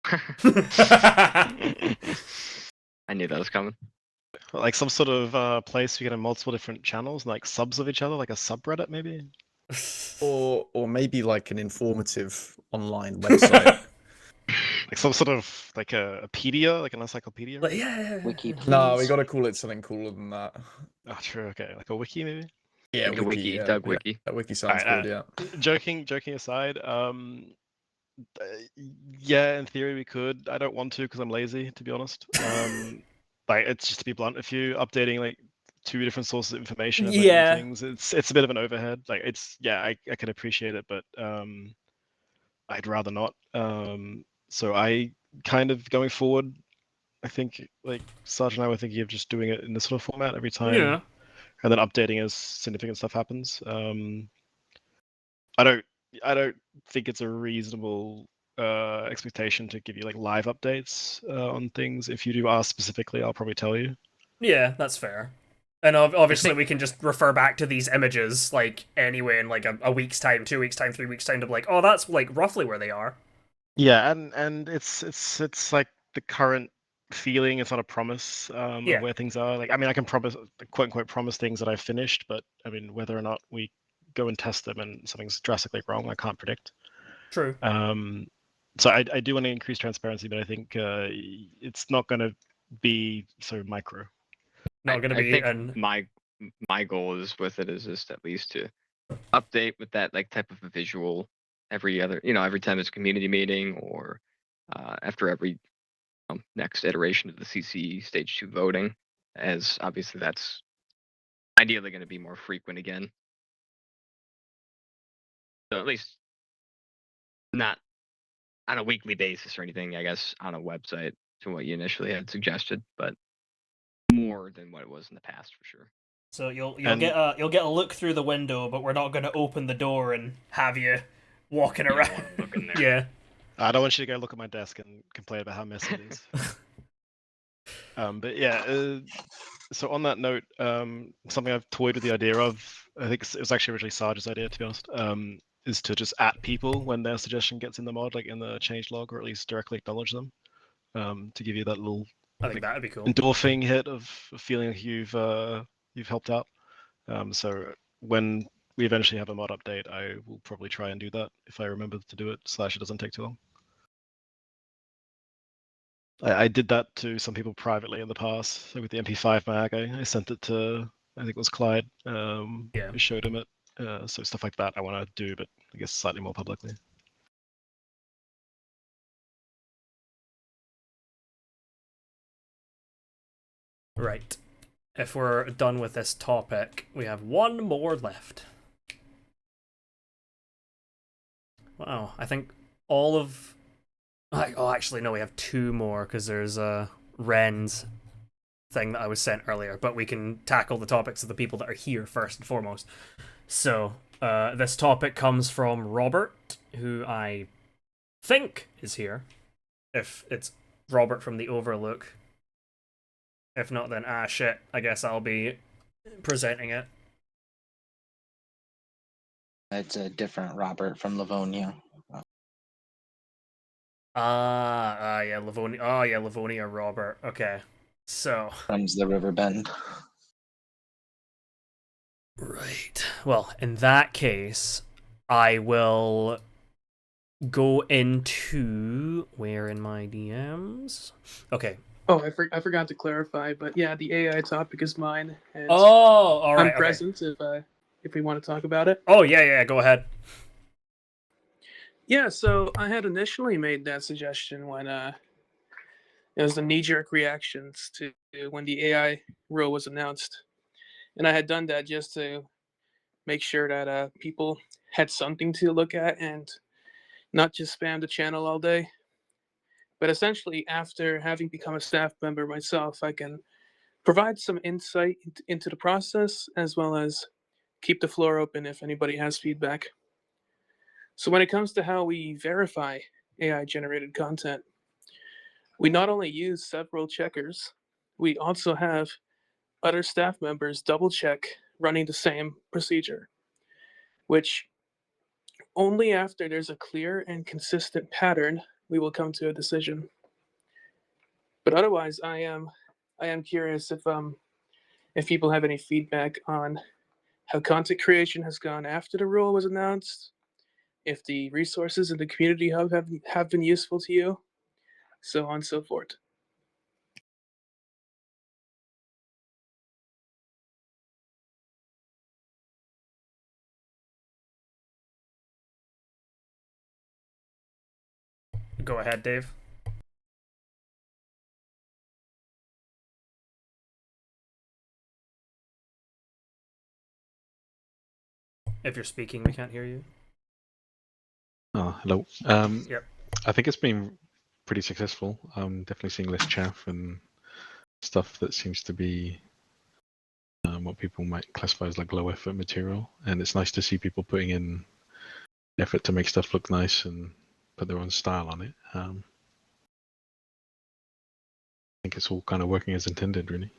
I knew that was coming. Like some sort of place we get in multiple different channels, like subs of each other, like a subreddit maybe. Or maybe like an informative online website. Like some sort of like a pedia, like an encyclopedia. Like, yeah. Wiki. No, we gotta call it something cooler than that. Oh, true. Okay, like a wiki maybe. Yeah, like wiki. Yeah, Doug wiki. Yeah, that wiki sounds Alright, good. Yeah. Joking aside, yeah, in theory we could. I don't want to because I'm lazy, to be honest. Like, it's just to be blunt, if you're updating like 2 different sources of information about Yeah. things, it's a bit of an overhead. Like, it's I can appreciate it, but I'd rather not. So I kind of going forward, I think like Sarge and I were thinking of just doing it in this sort of format every time, Yeah. and then updating as significant stuff happens. I don't think it's a reasonable expectation to give you like live updates on things. If you do ask specifically, I'll probably tell you. Yeah, that's fair. And obviously we can just refer back to these images like anyway in like a week's time, 2 weeks time, 3 weeks time, to be like, oh, that's like roughly where they are. Yeah, and it's like the current feeling. It's not a promise of where things are. Like, I mean, I can promise, quote unquote, promise things that I've finished, but I mean, whether or not we go and test them and something's drastically wrong, I can't predict. True. So I do want to increase transparency, but I think it's not going to be so micro. Not going to be. I think my goal is with it is just at least to update with that like type of a visual every time there's a community meeting, or after every next iteration of the CC stage 2 voting, as obviously that's ideally going to be more frequent again. So at least not on a weekly basis or anything, I guess, on a website to what you initially had suggested, but more than what it was in the past for sure. So you'll get a look through the window, but we're not going to open the door and have you walking around. Yeah. I don't want you to go look at my desk and complain about how messy it is. But yeah, so on that note, something I've toyed with the idea of, I think it was actually originally Sarge's idea, to be honest, is to just @, people when their suggestion gets in the mod, like in the change log, or at least directly acknowledge them, to give you that little, I think that'd be cool, endorphin hit of feeling like you've helped out. So when we eventually have a mod update, I will probably try and do that if I remember to do it, / it doesn't take too long. I did that to some people privately in the past. So with the MP5 mag, I sent it to, I think it was Clyde. I showed him it. So stuff like that I want to do, but I guess slightly more publicly. Right. If we're done with this topic, we have one more left. Wow, I think all of... Oh, actually, no, we have 2 more, because there's Ren's thing that I was sent earlier, but we can tackle the topics of the people that are here first and foremost. So, This topic comes from Robert, who I think is here. If it's Robert from the Overlook. If not, then shit. I guess I'll be presenting it. It's a different Robert from Livonia. Yeah, Livonia. Oh, yeah, Livonia Robert. Okay. So. Runs the river bend. Right. Well, in that case, I will go into where in my DMs? Okay. Oh, I forgot to clarify, but yeah, the AI topic is mine, and Oh, all right. I'm present if we want to talk about it. Oh yeah. Go ahead. Yeah, so I had initially made that suggestion when it was the knee-jerk reactions to when the AI rule was announced, and I had done that just to make sure that people had something to look at and not just spam the channel all day. But essentially, after having become a staff member myself, I can provide some insight into the process as well as keep the floor open if anybody has feedback. So when it comes to how we verify AI generated content, we not only use several checkers, we also have other staff members double check running the same procedure, which only after there's a clear and consistent pattern we will come to a decision. But otherwise, I am curious if people have any feedback on how content creation has gone after the rule was announced, if the resources in the community hub have been useful to you, so on and so forth. Go ahead, Dave. If you're speaking, we can't hear you. Oh, hello. Yep. I think it's been pretty successful. I'm definitely seeing less chaff and stuff that seems to be what people might classify as like low effort material. And it's nice to see people putting in effort to make stuff look nice and put their own style on it. I think it's all kind of working as intended, really.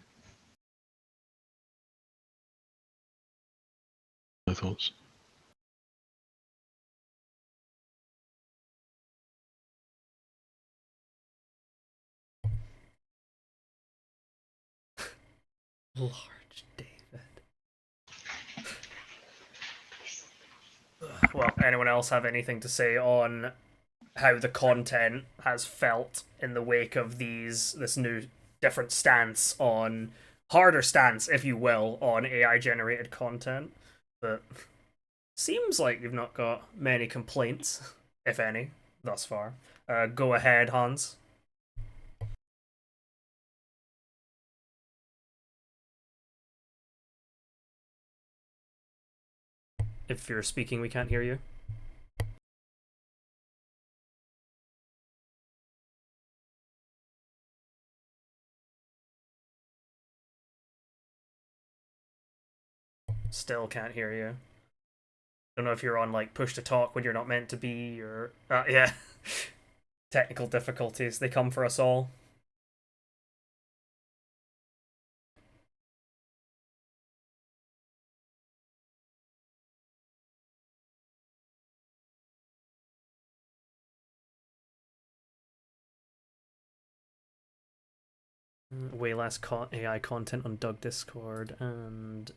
My thoughts. Large David. Well, anyone else have anything to say on how the content has felt in the wake of this new different stance on harder stance, if you will, on AI generated content? But seems like you've not got many complaints, if any, thus far. Go ahead, Hans. If you're speaking, we can't hear you. Still can't hear you. Don't know if you're on like push to talk when you're not meant to be, or yeah. Technical difficulties, they come for us all. Way less AI content on Doug Discord, and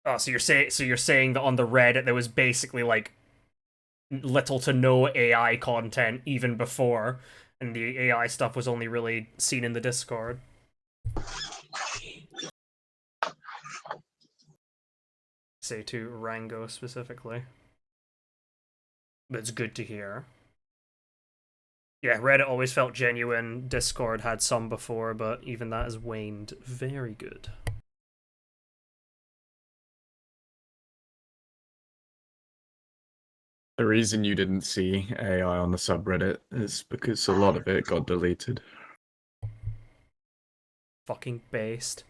oh, so you're saying that on the Reddit there was basically like little to no AI content even before, and the AI stuff was only really seen in the Discord. Say to Rango specifically. But it's good to hear. Yeah, Reddit always felt genuine. Discord had some before, but even that has waned. Very good. The reason you didn't see AI on the subreddit is because a lot of it got deleted. Fucking based.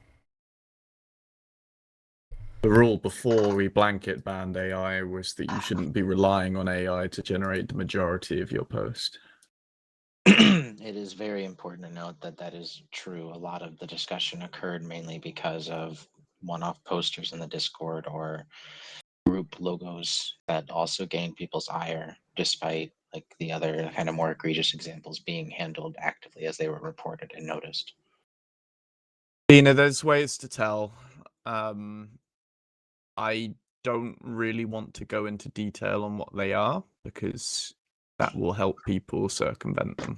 The rule before we blanket banned AI was that you shouldn't be relying on AI to generate the majority of your post. It is very important to note that that is true. A lot of the discussion occurred mainly because of one-off posters in the Discord or group logos that also gained people's ire, despite like the other kind of more egregious examples being handled actively as they were reported and noticed. Dina, there's ways to tell. I don't really want to go into detail on what they are because that will help people circumvent them.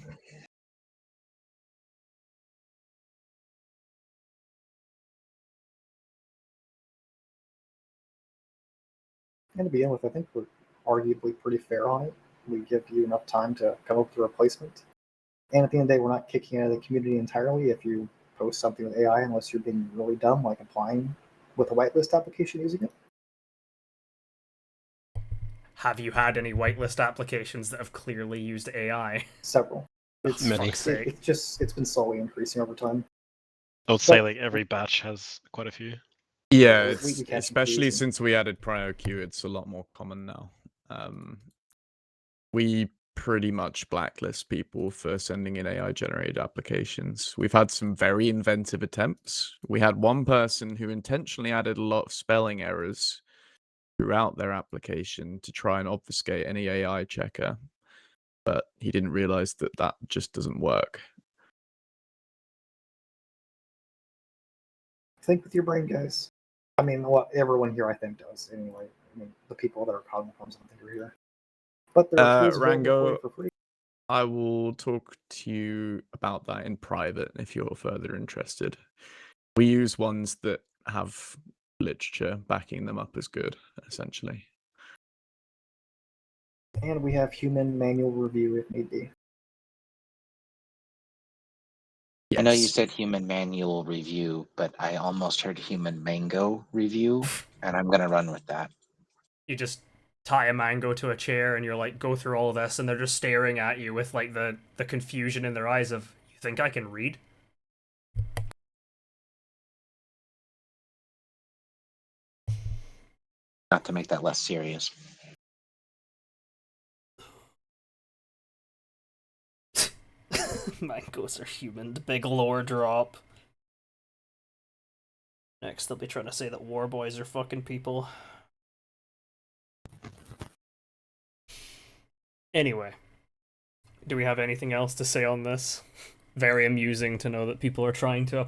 And to begin with, I think we're arguably pretty fair on it. We give you enough time to come up with a replacement. And at the end of the day, we're not kicking out of the community entirely if you post something with AI, unless you're being really dumb, like applying with a whitelist application using it. Have you had any whitelist applications that have clearly used AI? Several. It's Many. it's been slowly increasing over time. I would say like every batch has quite a few. Yeah, we it's, catch especially confusion. since we added prior queue, it's a lot more common now. We pretty much blacklist people for sending in AI-generated applications. We've had some very inventive attempts. We had one person who intentionally added a lot of spelling errors throughout their application to try and obfuscate any AI checker, but he didn't realize that that just doesn't work. Think with your brain, guys. I mean, what everyone here, I think, does anyway. I mean, the people that are causing problems, I don't think are here. But there are tools available for Rango, you for free. I will talk to you about that in private if you're further interested. We use ones that have literature backing them up as good, essentially. And we have human manual review if need be. I know you said human manual review, but I almost heard human mango review, and I'm gonna run with that. You just tie a mango to a chair and you're like, go through all of this, and they're just staring at you with like the confusion in their eyes of, you think I can read? Not to make that less serious. Mangoes are human. Big lore drop. Next, they'll be trying to say that war boys are fucking people. Anyway, do we have anything else to say on this? Very amusing to know that people are trying to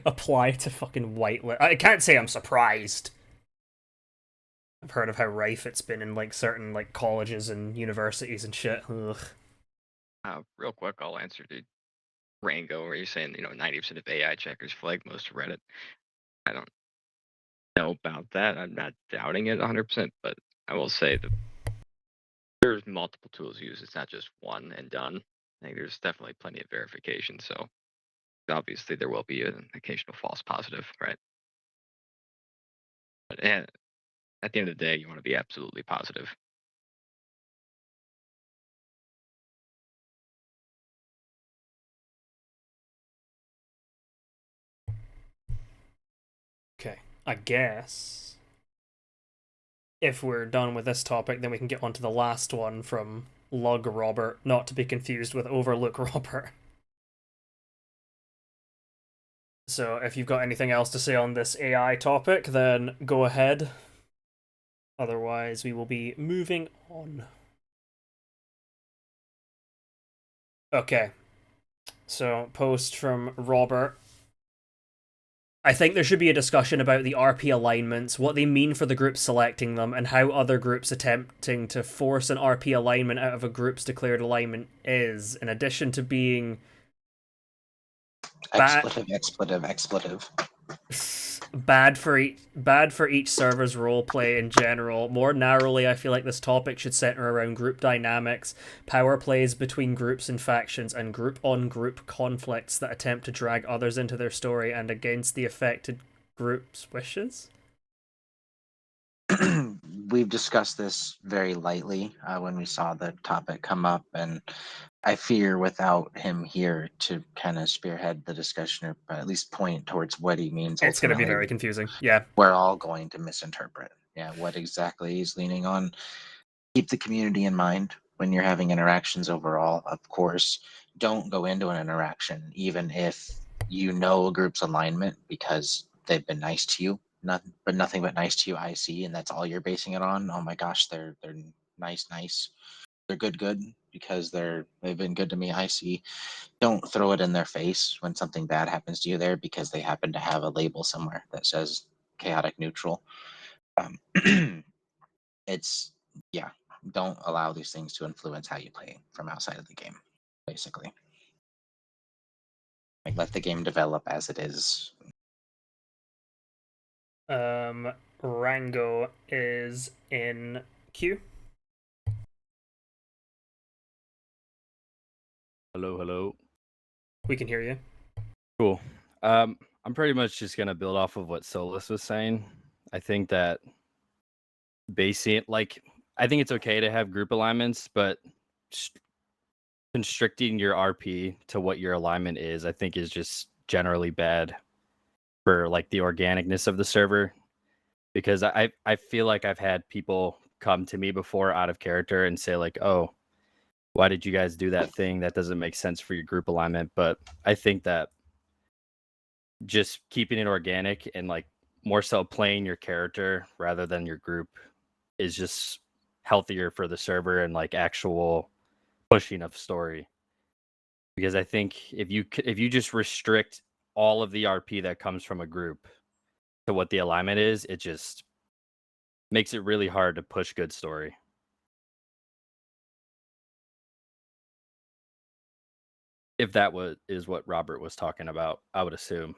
apply to fucking whitelist. I can't say I'm surprised. I've heard of how rife it's been in like certain like colleges and universities and shit. Ugh. Real quick, I'll answer to Rango, where you're saying 90% of AI checkers flag most of Reddit. I don't know about that. I'm not doubting it 100%, but I will say that there's multiple tools used. It's not just one and done. I think there's definitely plenty of verification. So obviously there will be an occasional false positive, right? But at the end of the day, you want to be absolutely positive. Okay, I guess if we're done with this topic, then we can get on to the last one from Lug Robert, not to be confused with Overlook Robert. So if you've got anything else to say on this AI topic, then go ahead. Otherwise, we will be moving on. Okay. So, post from Robert. I think there should be a discussion about the RP alignments, what they mean for the group selecting them, and how other groups attempting to force an RP alignment out of a group's declared alignment is, in addition to being Expletive. bad for each server's roleplay in general. More narrowly, I feel like this topic should center around group dynamics, power plays between groups and factions, and group-on-group conflicts that attempt to drag others into their story and against the affected group's wishes. we've discussed this very lightly when we saw the topic come up, and I fear without him here to kind of spearhead the discussion or at least point towards what he means, It's going to be ultimately, very confusing. Yeah. we're all going to misinterpret. Yeah, what exactly he's leaning on. Keep the community in mind when you're having interactions overall, of course. Don't go into an interaction, even if you know a group's alignment because they've been nice to you. Nothing but nice to you, I see, and that's all you're basing it on. Oh my gosh, they're nice. They're good because they've been good to me, I see. Don't throw it in their face when something bad happens to you there because they happen to have a label somewhere that says chaotic neutral. It's yeah, don't allow these things to influence how you play from outside of the game, basically. Like, let the game develop as it is. Rango is in queue. Hello. We can hear you. Cool. I'm pretty much just gonna build off of what Solus was saying. I think that I think it's okay to have group alignments, but constricting your RP to what your alignment is, I think, is just generally bad for like the organicness of the server. Because I feel like I've had people come to me before out of character and say like, "Oh, why did you guys do that thing? That doesn't make sense for your group alignment." But I think that just keeping it organic and like more so playing your character rather than your group is just healthier for the server and like actual pushing of story. Because I think if you just restrict all of the RP that comes from a group to what the alignment is, it just makes it really hard to push good story. If that is what Robert was talking about, I would assume.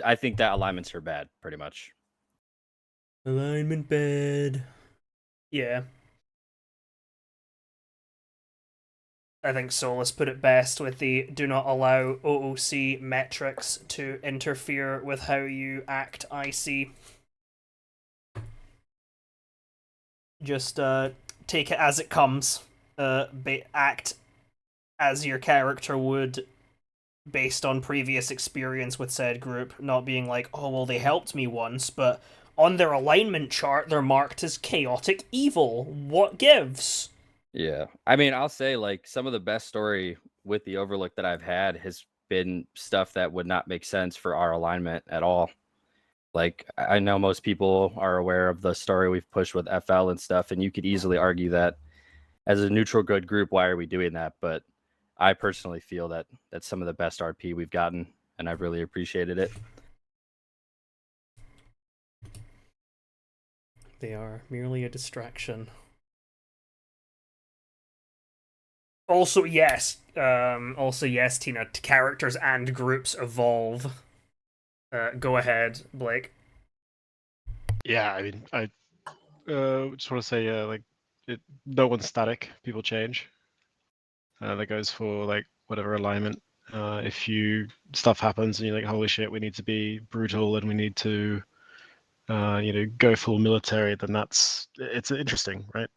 I think that alignments are bad, pretty much. Alignment bad. Yeah. I think Solus put it best with the do not allow OOC metrics to interfere with how you act IC. Just take it as it comes. Act as your character would based on previous experience with said group, not being like, oh, well, they helped me once, but on their alignment chart, they're marked as chaotic evil. What gives? Yeah. I mean, I'll say like some of the best story with the Overlook that I've had has been stuff that would not make sense for our alignment at all. Like I know most people are aware of the story we've pushed with FL and stuff, and you could easily argue that as a neutral good group, why are we doing that? But I personally feel that that's some of the best RP we've gotten, and I've really appreciated it. They are merely a distraction. Also, yes. Yes, Tina. Characters and groups evolve. Go ahead, Blake. Yeah, I mean, I just want to say, no one's static. People change. That goes for like whatever alignment. If stuff happens and you're like, holy shit, we need to be brutal and we need to, go full military, then it's interesting, right?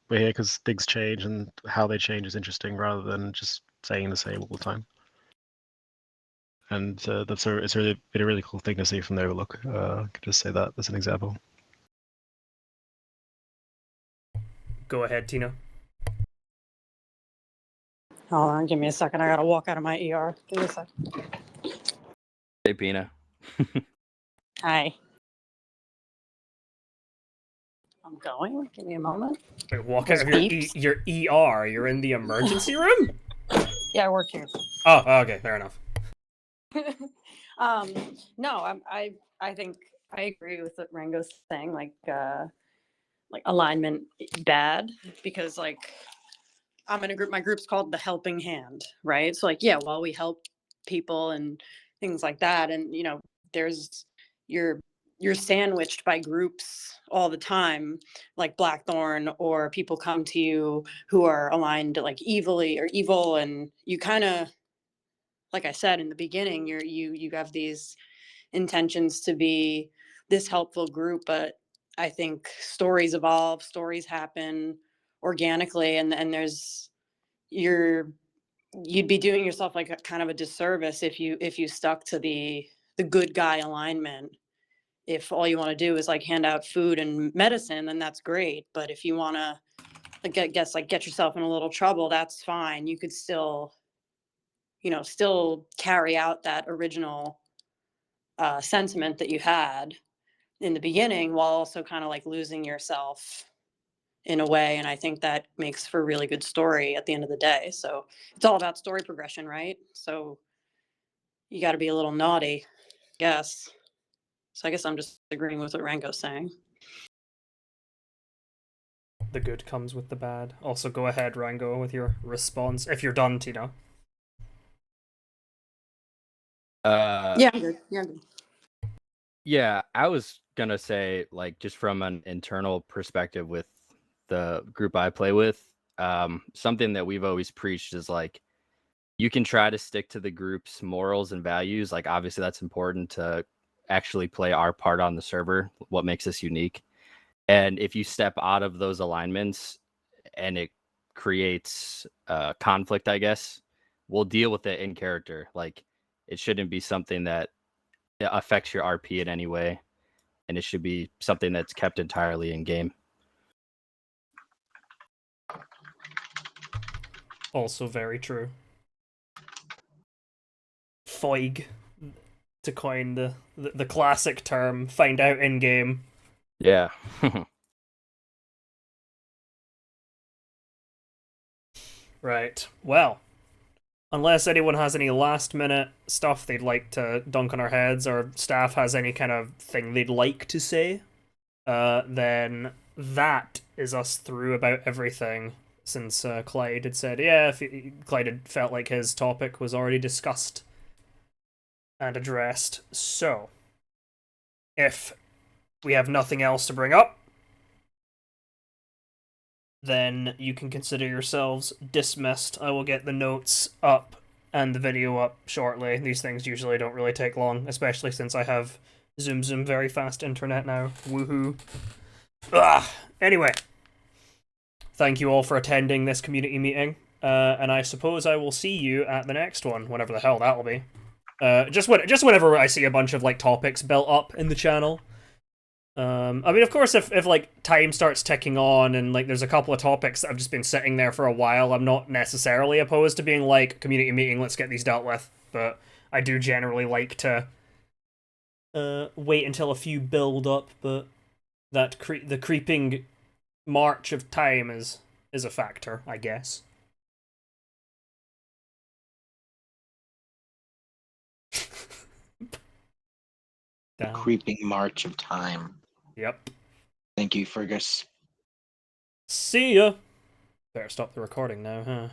We're here because things change and how they change is interesting rather than just saying the same all the time. And it's really been a really cool thing to see from the Overlook. I could just say that as an example. Go ahead, Tina. Hold on, give me a second. I gotta walk out of my ER. Give me a second. Hey, Pina. Hi. I'm going. Give me a moment. Wait, walk out of your ER. You're in the emergency room? Yeah, I work here. Oh, okay, fair enough. No, I think I agree with what Rango's saying. Like alignment bad because like I'm in a group. My group's called the Helping Hand, right? So like, yeah, well, we help people and things like that, and there's you're sandwiched by groups all the time, like Blackthorn, or people come to you who are aligned like evilly or evil, and you kind of, like I said in the beginning, you have these intentions to be this helpful group, but I think stories evolve, stories happen organically, and there's you'd be doing yourself like a kind of a disservice if you stuck to the good guy alignment. If all you want to do is like hand out food and medicine, then that's great. But if you want to, I guess, like get yourself in a little trouble, that's fine. You could still, still carry out that original sentiment that you had in the beginning while also kind of like losing yourself in a way. And I think that makes for a really good story at the end of the day. So it's all about story progression, right? So you got to be a little naughty, I guess. So I guess I'm just agreeing with what Rango's saying. The good comes with the bad. Also, go ahead, Rango, with your response if you're done, Tina. Yeah, I'm good. Yeah, I'm good. Yeah, I was gonna say, like, just from an internal perspective with the group I play with, something that we've always preached is like, you can try to stick to the group's morals and values. Like, obviously, that's important to actually play our part on the server, what makes us unique. And if you step out of those alignments and it creates conflict, I guess, we'll deal with it in character. Like, it shouldn't be something that affects your RP in any way, and it should be something that's kept entirely in game. Also very true. Foig, to coin the classic term, find out in game. Yeah. Right. Well, unless anyone has any last minute stuff they'd like to dunk on our heads, or staff has any kind of thing they'd like to say, then that is us through about everything. Since Clyde had said, yeah, Clyde had felt like his topic was already discussed and addressed. So, if we have nothing else to bring up, then you can consider yourselves dismissed. I will get the notes up and the video up shortly. These things usually don't really take long, especially since I have Zoom very fast internet now. Woohoo. Anyway, thank you all for attending this community meeting, and I suppose I will see you at the next one, whenever the hell that'll be. Just whenever I see a bunch of like topics built up in the channel. I mean, of course, if like time starts ticking on and like there's a couple of topics that have just been sitting there for a while, I'm not necessarily opposed to being like, community meeting, let's get these dealt with. But I do generally like to wait until a few build up. But that the creeping march of time is a factor, I guess. The creeping march of time. Yep. Thank you, Fergus. See ya. Better stop the recording now, huh?